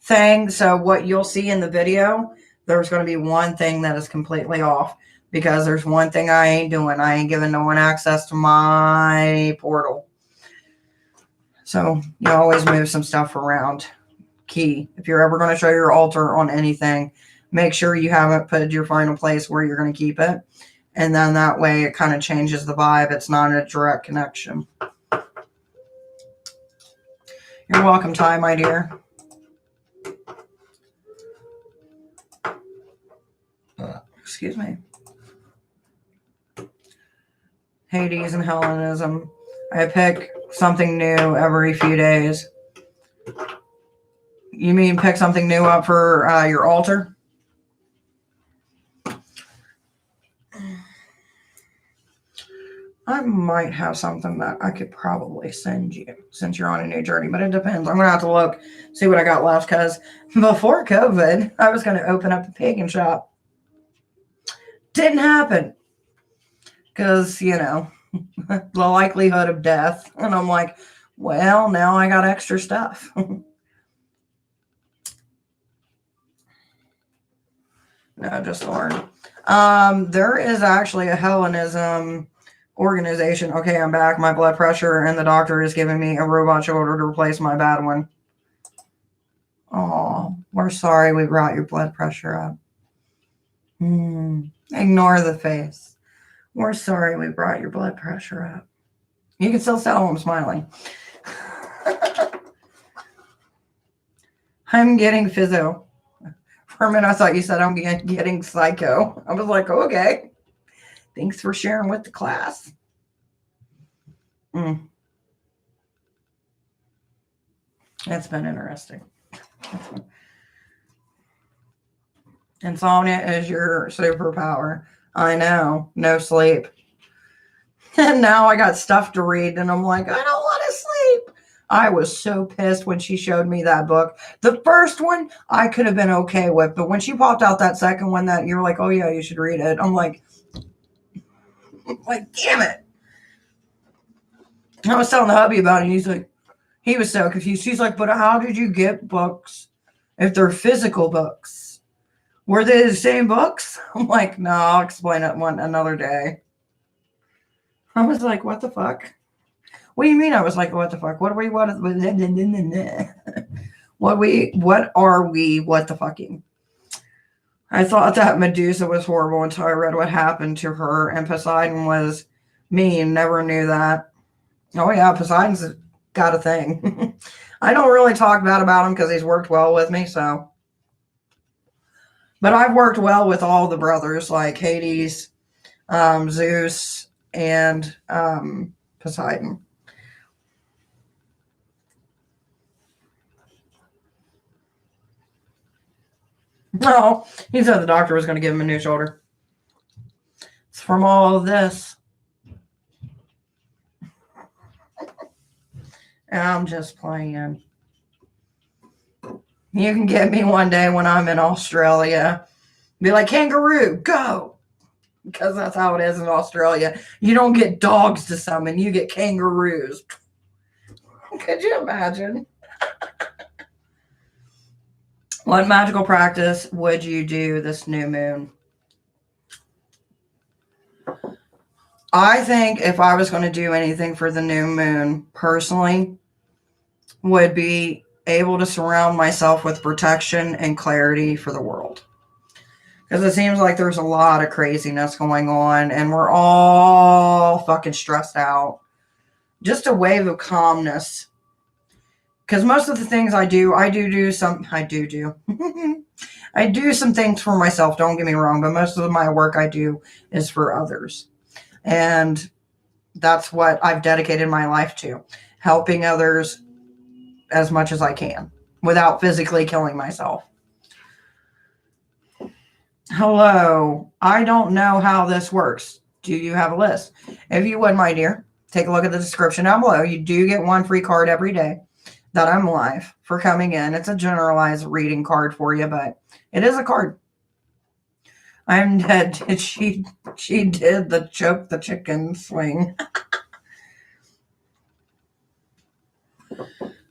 thing. So what you'll see in the video, there's going to be one thing that is completely off, because there's one thing I ain't doing. I ain't giving no one access to my portal. So you always move some stuff around. Key. If you're ever going to show your altar on anything, make sure you haven't put your final place where you're going to keep it. And then that way it kind of changes the vibe. It's not a direct connection. You're welcome, Ty, my dear. Excuse me. Hades and Hellenism. I pick something new every few days. You mean pick something new up for your altar? I might have something that I could probably send you since you're on a new journey, but it depends. I'm going to have to look, see what I got left, because before COVID, I was going to open up a pagan shop. Didn't happen because, you know, the likelihood of death. And I'm like, well, now I got extra stuff. No, just learn. There is actually a Hellenism organization. Okay, I'm back. My blood pressure, and the doctor is giving me a robot shoulder to replace my bad one. Oh, we're sorry we brought your blood pressure up. Ignore the face. We're sorry we brought your blood pressure up. You can still tell I'm smiling. I'm getting physio. For a minute, I thought you said I'm getting psycho. I was like, okay. Thanks for sharing with the class. It's been interesting. Insomnia is your superpower. I know. No sleep. And now I got stuff to read, and I'm like, I don't want to sleep. I was so pissed when she showed me that book. The first one I could have been okay with, but when she popped out that second one that you're like, oh yeah, you should read it, I'm like, damn it. I was telling the hubby about it, and he's like, he was so confused. He's like, but how did you get books if they're physical books? Were they the same books? I'm like, no, I'll explain it another day. I was like, what the fuck? What do you mean? I was like, what the fuck? What are we? What are the fucking? I thought that Medusa was horrible until I read what happened to her, and Poseidon was mean. Never knew that. Oh yeah, Poseidon's got a thing. I don't really talk bad about him because he's worked well with me, so. But I've worked well with all the brothers, like Hades, Zeus, and Poseidon. No, he said the doctor was going to give him a new shoulder. It's from all of this. I'm just playing. You can get me one day when I'm in Australia. Be like, kangaroo, go. Because that's how it is in Australia. You don't get dogs to summon. You get kangaroos. Could you imagine? What magical practice would you do this new moon? I think if I was going to do anything for the new moon, personally, would be able to surround myself with protection and clarity for the world. Because it seems like there's a lot of craziness going on, and we're all fucking stressed out. Just a wave of calmness. Because most of the things I do I do some things for myself, don't get me wrong, but most of my work I do is for others. And that's what I've dedicated my life to, helping others as much as I can without physically killing myself. Hello, I don't know how this works. Do you have a list? If you would, my dear, take a look at the description down below. You do get one free card every day that I'm live for coming in. It's a generalized reading card for you, but it is a card. I'm dead. She did the choke the chicken swing.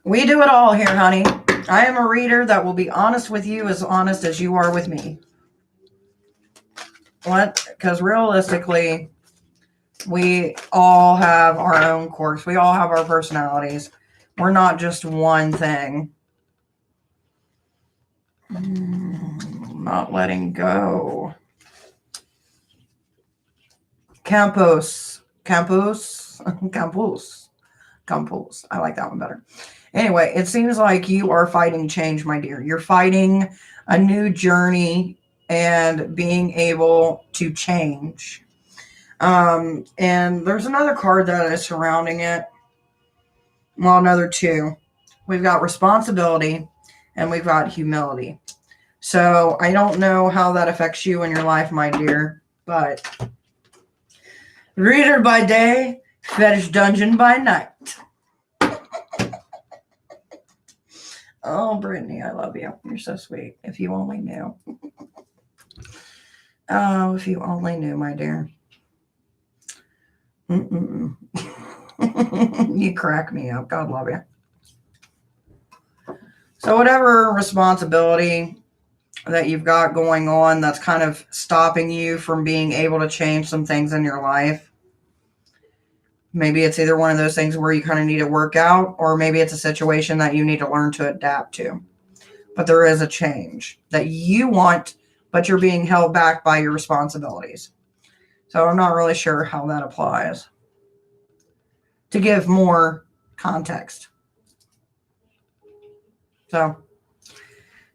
We do it all here, honey. I am a reader that will be honest with you, as honest as you are with me. What? Because realistically, we all have our own quirks. We all have our personalities. We're not just one thing. Not letting go. Campos. I like that one better. Anyway, it seems like you are fighting change, my dear. You're fighting a new journey and being able to change. And there's another card that is surrounding it. Well, another two. We've got responsibility and we've got humility. So I don't know how that affects you in your life, my dear, but reader by day, fetish dungeon by night. Oh, Brittany, I love you. You're so sweet. If you only knew. Oh, if you only knew, my dear. You crack me up. God love you. So whatever responsibility that you've got going on that's kind of stopping you from being able to change some things in your life. Maybe it's either one of those things where you kind of need to work out, or maybe it's a situation that you need to learn to adapt to. But there is a change that you want, but you're being held back by your responsibilities. So I'm not really sure how that applies. To give more context. So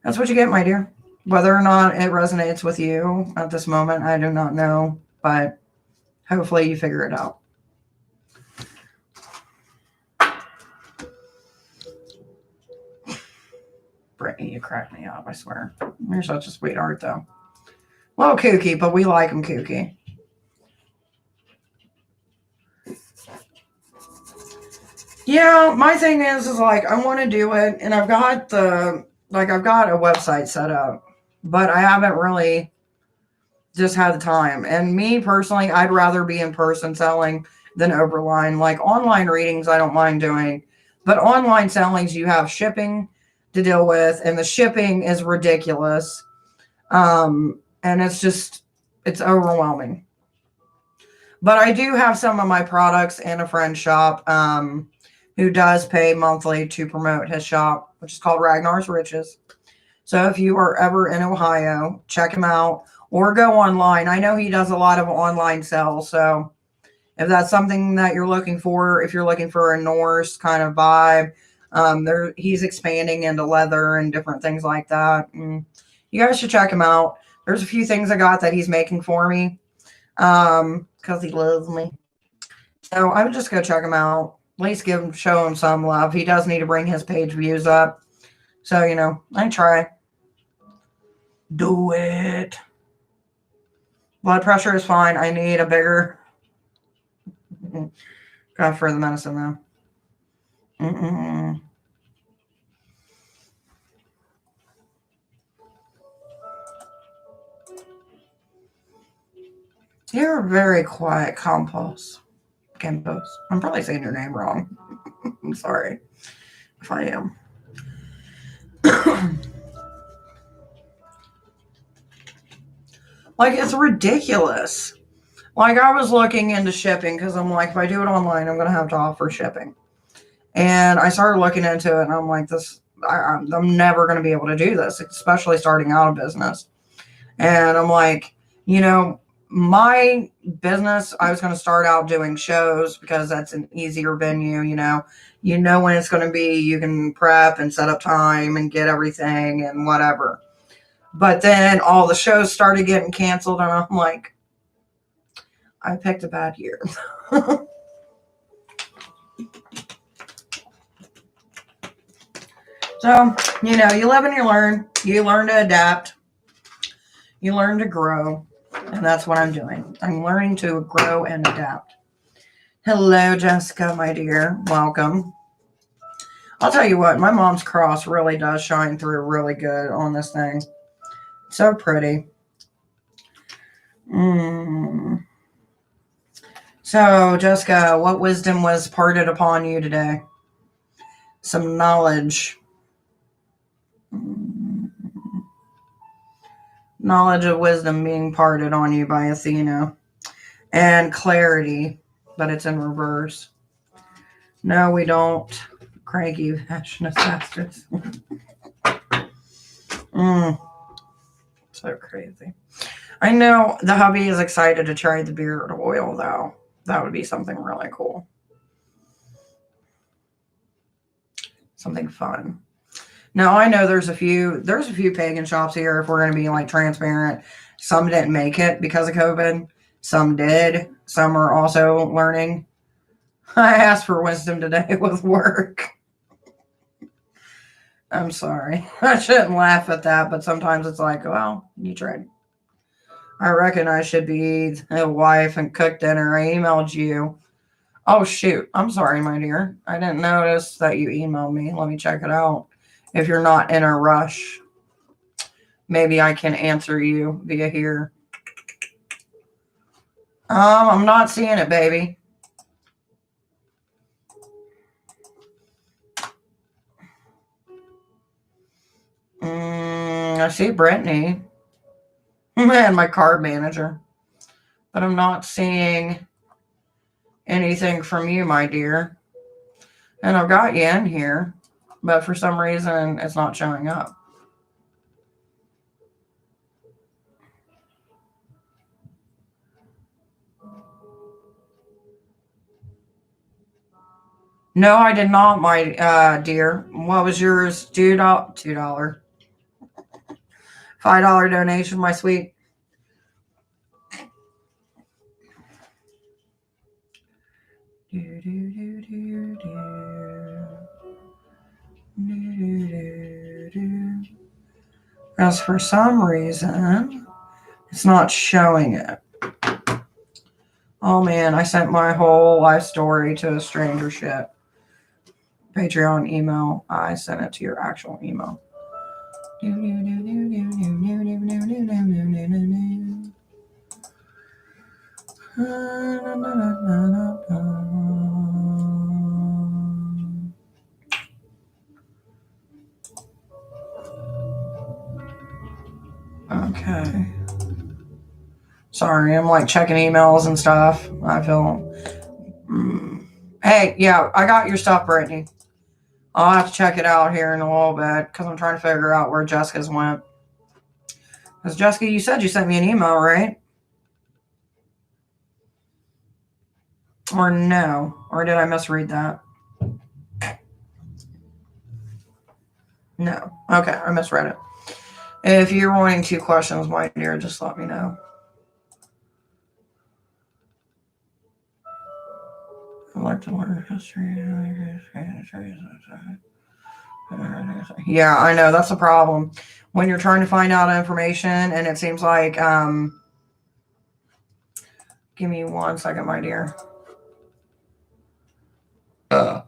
that's what you get, my dear. Whether or not it resonates with you at this moment, I do not know, but hopefully you figure it out. Brittany, you crack me up, I swear. You're such a sweetheart, though. A little kooky, but we like them kooky. Yeah, my thing is like, I want to do it, and I've got a website set up, but I haven't really just had the time. And me personally, I'd rather be in person selling than over line. Like online readings, I don't mind doing, but online sellings, you have shipping to deal with, and the shipping is ridiculous. And it's overwhelming. But I do have some of my products in a friend's shop who does pay monthly to promote his shop, which is called Ragnar's Riches. So if you are ever in Ohio, check him out or go online. I know he does a lot of online sales. So if that's something that you're looking for, if you're looking for a Norse kind of vibe, he's expanding into leather and different things like that. And you guys should check him out. There's a few things I got that he's making for me because he loves me. So I would just go check him out. At least show him some love. He does need to bring his page views up. So, I try. Do it. Blood pressure is fine. I need a bigger. Got for the medicine, though. You're a very quiet Campos. I'm probably saying your name wrong. I'm sorry if I am. Like, it's ridiculous. Like, I was looking into shipping because I'm like, if I do it online, I'm going to have to offer shipping. And I started looking into it, and I'm like, I'm never going to be able to do this, especially starting out a business. And I'm like, my business, I was going to start out doing shows because that's an easier venue, when it's going to be, you can prep and set up time and get everything and whatever. But then all the shows started getting canceled, and I'm like, I picked a bad year. So, you live and you learn. You learn to adapt. You learn to grow. And that's what I'm doing. I'm learning to grow and adapt. Hello, Jessica, my dear. Welcome. I'll tell you what, my mom's cross really does shine through really good on this thing. So pretty. So, Jessica, what wisdom was parted upon you today? Some knowledge. Knowledge of wisdom being parted on you by Athena. And clarity, but it's in reverse. No, we don't. Cranky, passionate bastards. So crazy. I know the hubby is excited to try the beard oil, though. That would be something really cool. Something fun. Now, I know there's a few pagan shops here, if we're going to be like transparent. Some didn't make it because of COVID. Some did. Some are also learning. I asked for wisdom today with work. I'm sorry. I shouldn't laugh at that, but sometimes it's like, well, you tried. I reckon I should be a wife and cook dinner. I emailed you. Oh, shoot. I'm sorry, my dear. I didn't notice that you emailed me. Let me check it out. If you're not in a rush, maybe I can answer you via here. I'm not seeing it, baby. I see Brittany and my card manager, but I'm not seeing anything from you, my dear. And I've got you in here, but for some reason it's not showing up. No, I did not, my dear. What was yours? $2. $5 donation, my sweet. Because for some reason, it's not showing it. Oh man, I sent my whole life story to a stranger shit. Patreon email. I sent it to your actual email. Okay. Sorry, I'm like checking emails and stuff. I feel. Hey, yeah, I got your stuff, Brittany. I'll have to check it out here in a little bit because I'm trying to figure out where Jessica's went. Because Jessica, you said you sent me an email, right? Or no? Or did I misread that? No. Okay, I misread it. If you're wanting 2 questions, my dear, just let me know. I like to learn history. Yeah, I know. That's a problem. When you're trying to find out information and it seems like, give me 1 second, my dear.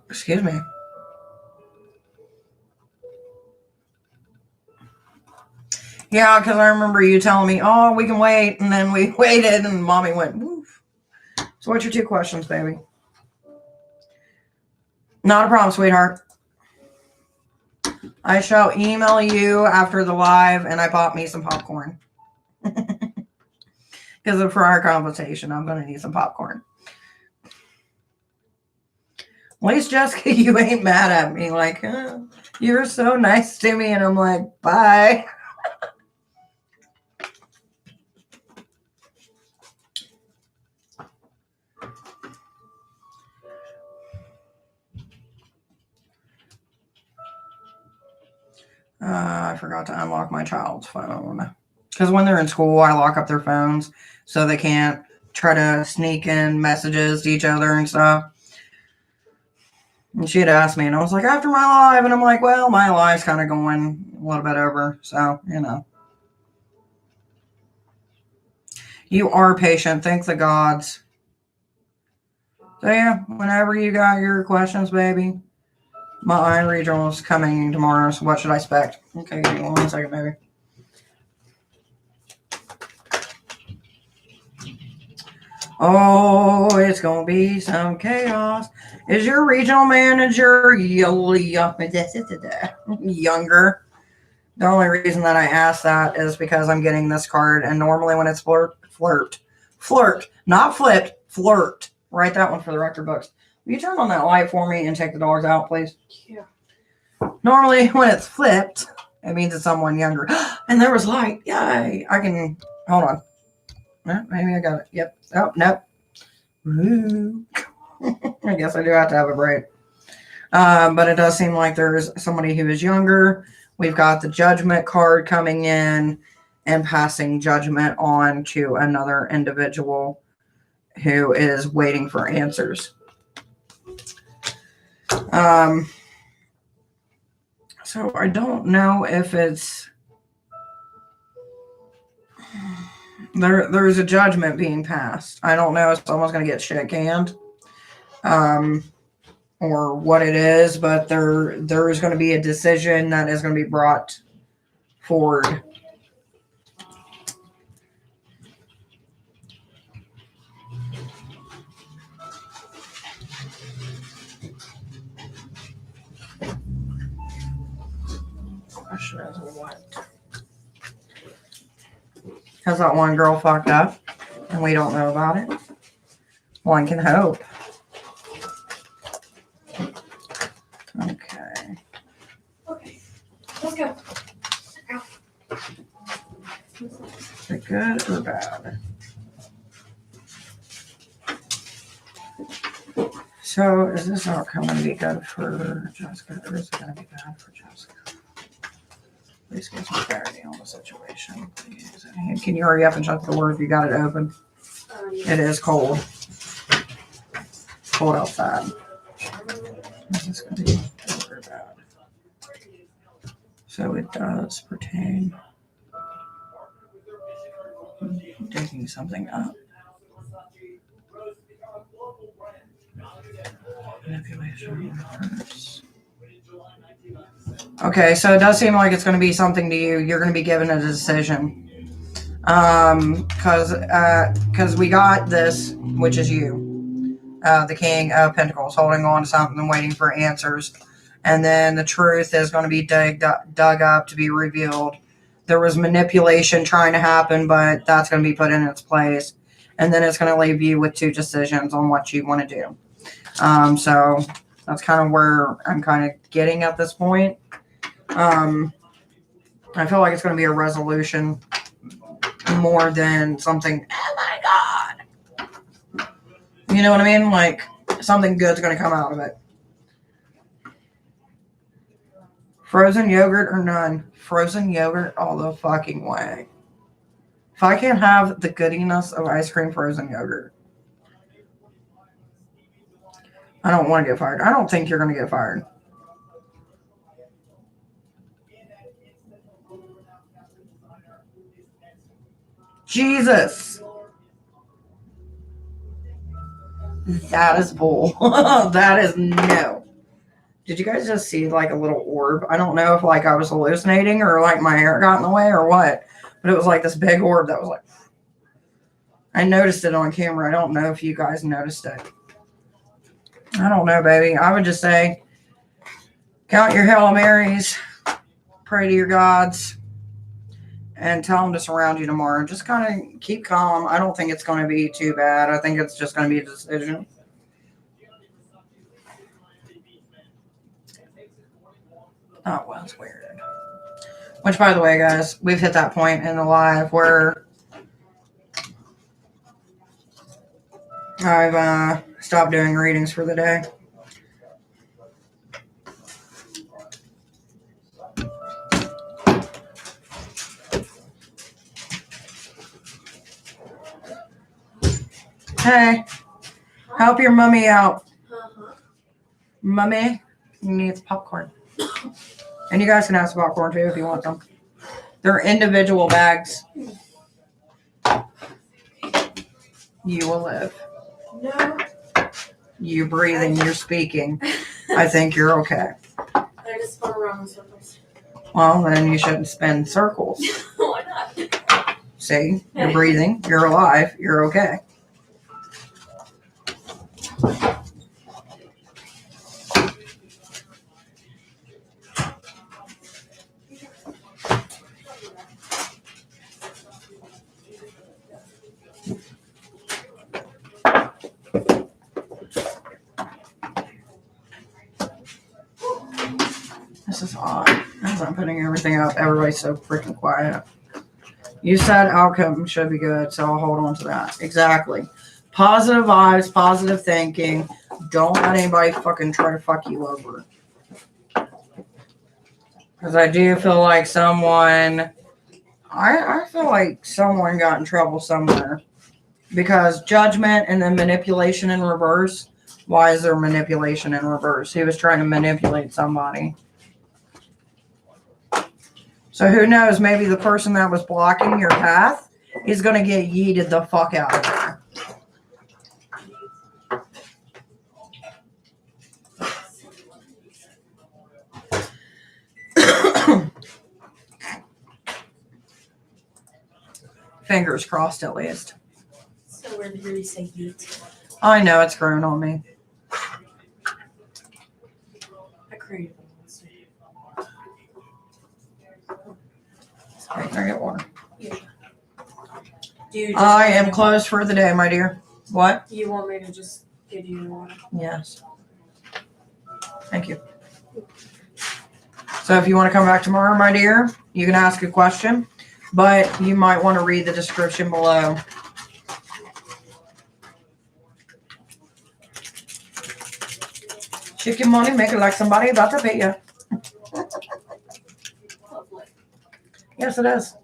Excuse me. Yeah, because I remember you telling me, oh, we can wait. And then we waited and mommy went, woof. So what's your 2 questions, baby? Not a problem, sweetheart. I shall email you after the live, and I bought me some popcorn. Because for our conversation, I'm going to need some popcorn. At least, Jessica, you ain't mad at me. Like, you're so nice to me. And I'm like, bye. I forgot to unlock my child's phone. Because when they're in school, I lock up their phones so they can't try to sneak in messages to each other and stuff. And she had asked me, and I was like, after my live. And I'm like, well, my live's kind of going a little bit over. So, you know. You are patient. Thank the gods. So, yeah, whenever you got your questions, baby. My regional is coming tomorrow, so what should I expect? Okay, give me 1 second, baby. Oh, it's going to be some chaos. Is your regional manager younger? The only reason that I asked that is because I'm getting this card, and normally when it's flirt, not flipped, flirt. Write that one for the record books. Will you turn on that light for me and take the dogs out, please? Yeah. Normally, when it's flipped, it means it's someone younger. And there was light. Yay. I can, hold on. Maybe I got it. Yep. Oh, nope. Woo. I guess I do have to have a break. But it does seem like there's somebody who is younger. We've got the judgment card coming in and passing judgment on to another individual who is waiting for answers. So I don't know if it's there's a judgment being passed. I don't know if someone's going to get shit canned, or what it is, but there is going to be a decision that is going to be brought forward. Question is what? Has that one girl fucked up and we don't know about it? One can hope. Okay. Okay. Let's go. Is it good or bad? So is this outcome going to be good for Jessica, or is it going to be bad for Jessica? Please get some clarity on the situation, please. And can you hurry up and shut the door if you got it open? It is cold. Cold outside. Is this going to be good or bad? So it does pertain. Digging something up. Manipulation reverse. Okay, so it does seem like it's going to be something to you. You're going to be given a decision. Because we got this, which is you. The King of Pentacles, holding on to something and waiting for answers. And then the truth is going to be dug up to be revealed. There was manipulation trying to happen, but that's going to be put in its place. And then it's going to leave you with two decisions on what you want to do. So that's kind of where I'm kind of getting at this point. I feel like it's going to be a resolution more than something, oh my God. You know what I mean? Like, something good's going to come out of it. Frozen yogurt or none? Frozen yogurt all the fucking way. If I can't have the goodiness of ice cream frozen yogurt, I don't want to get fired. I don't think you're going to get fired. Jesus. That is bull. That is no. Did you guys just see like a little orb? I don't know if like I was hallucinating or like my hair got in the way or what, but it was like this big orb that was like, I noticed it on camera. I don't know if you guys noticed it. I don't know, baby. I would just say, count your Hail Marys, pray to your gods, and tell them to surround you tomorrow. Just kind of keep calm. I don't think it's going to be too bad. I think it's just going to be a decision. Oh, well, that's weird. Which, by the way, guys, we've hit that point in the live where I've stopped doing readings for the day. Hey, help your mummy out. Mummy needs popcorn. And you guys can have some popcorn too if you want them. They're individual bags. You will live. No. You're breathing, you're speaking. I think you're okay. I just spun around in circles. Well, then you shouldn't spin circles. Why not? See, you're breathing, you're alive, you're okay. This is odd. As I'm putting everything up, everybody's so freaking quiet. You said outcome should be good, so I'll hold on to that. Exactly. Positive vibes, positive thinking. Don't let anybody fucking try to fuck you over. Because I do feel like I feel like someone got in trouble somewhere. Because judgment and then manipulation in reverse. Why is there manipulation in reverse? He was trying to manipulate somebody. So who knows, maybe the person that was blocking your path is going to get yeeted the fuck out of there. Fingers crossed at least. So weird to hear you say yeet. I know, it's grown on me. I created one. Okay, can I get water? Yeah. I am closed for the day, my dear. What? You want me to just give you water? Yes. Thank you. So if you want to come back tomorrow, my dear, you can ask a question, but you might want to read the description below. Chicken money, make it like somebody about to pay you. Yes, it is.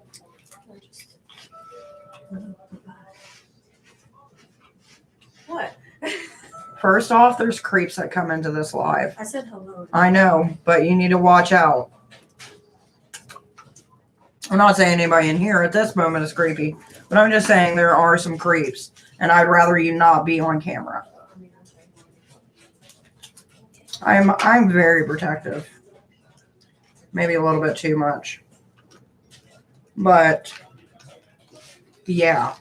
What? First off, there's creeps that come into this live. I said hello. I know, but you need to watch out. I'm not saying anybody in here at this moment is creepy, but I'm just saying there are some creeps, and I'd rather you not be on camera. I'm very protective. Maybe a little bit too much. But yeah.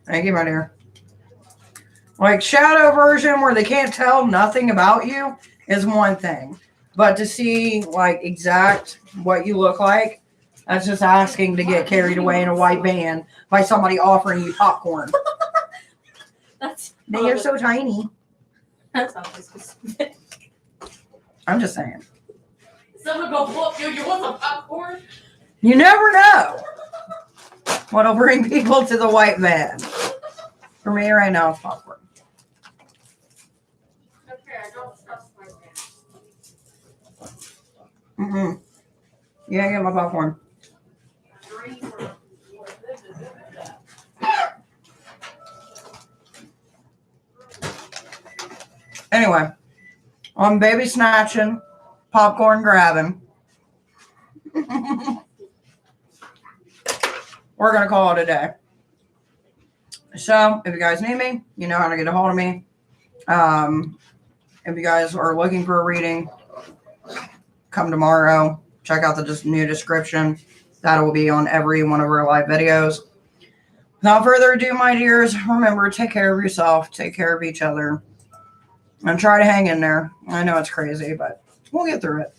Thank you, my dear. Like shadow version where they can't tell nothing about you is one thing. But to see like exact what you look like, that's just asking to get carried away in a white van by somebody offering you popcorn. They are so tiny. That's obvious. I'm just saying. Someone go whoop you. You want some popcorn? You never know what'll bring people to the white van. For me right now, it's popcorn. Okay, I don't trust my van. Mm-mm. You ain't get my popcorn. Anyway, I'm baby snatching, popcorn grabbing. We're going to call it a day. So, if you guys need me, you know how to get a hold of me. If you guys are looking for a reading, come tomorrow. Check out the new description. That will be on every one of our live videos. Without further ado, my dears, remember, take care of yourself. Take care of each other. And try to hang in there. I know it's crazy, but We'll get through it.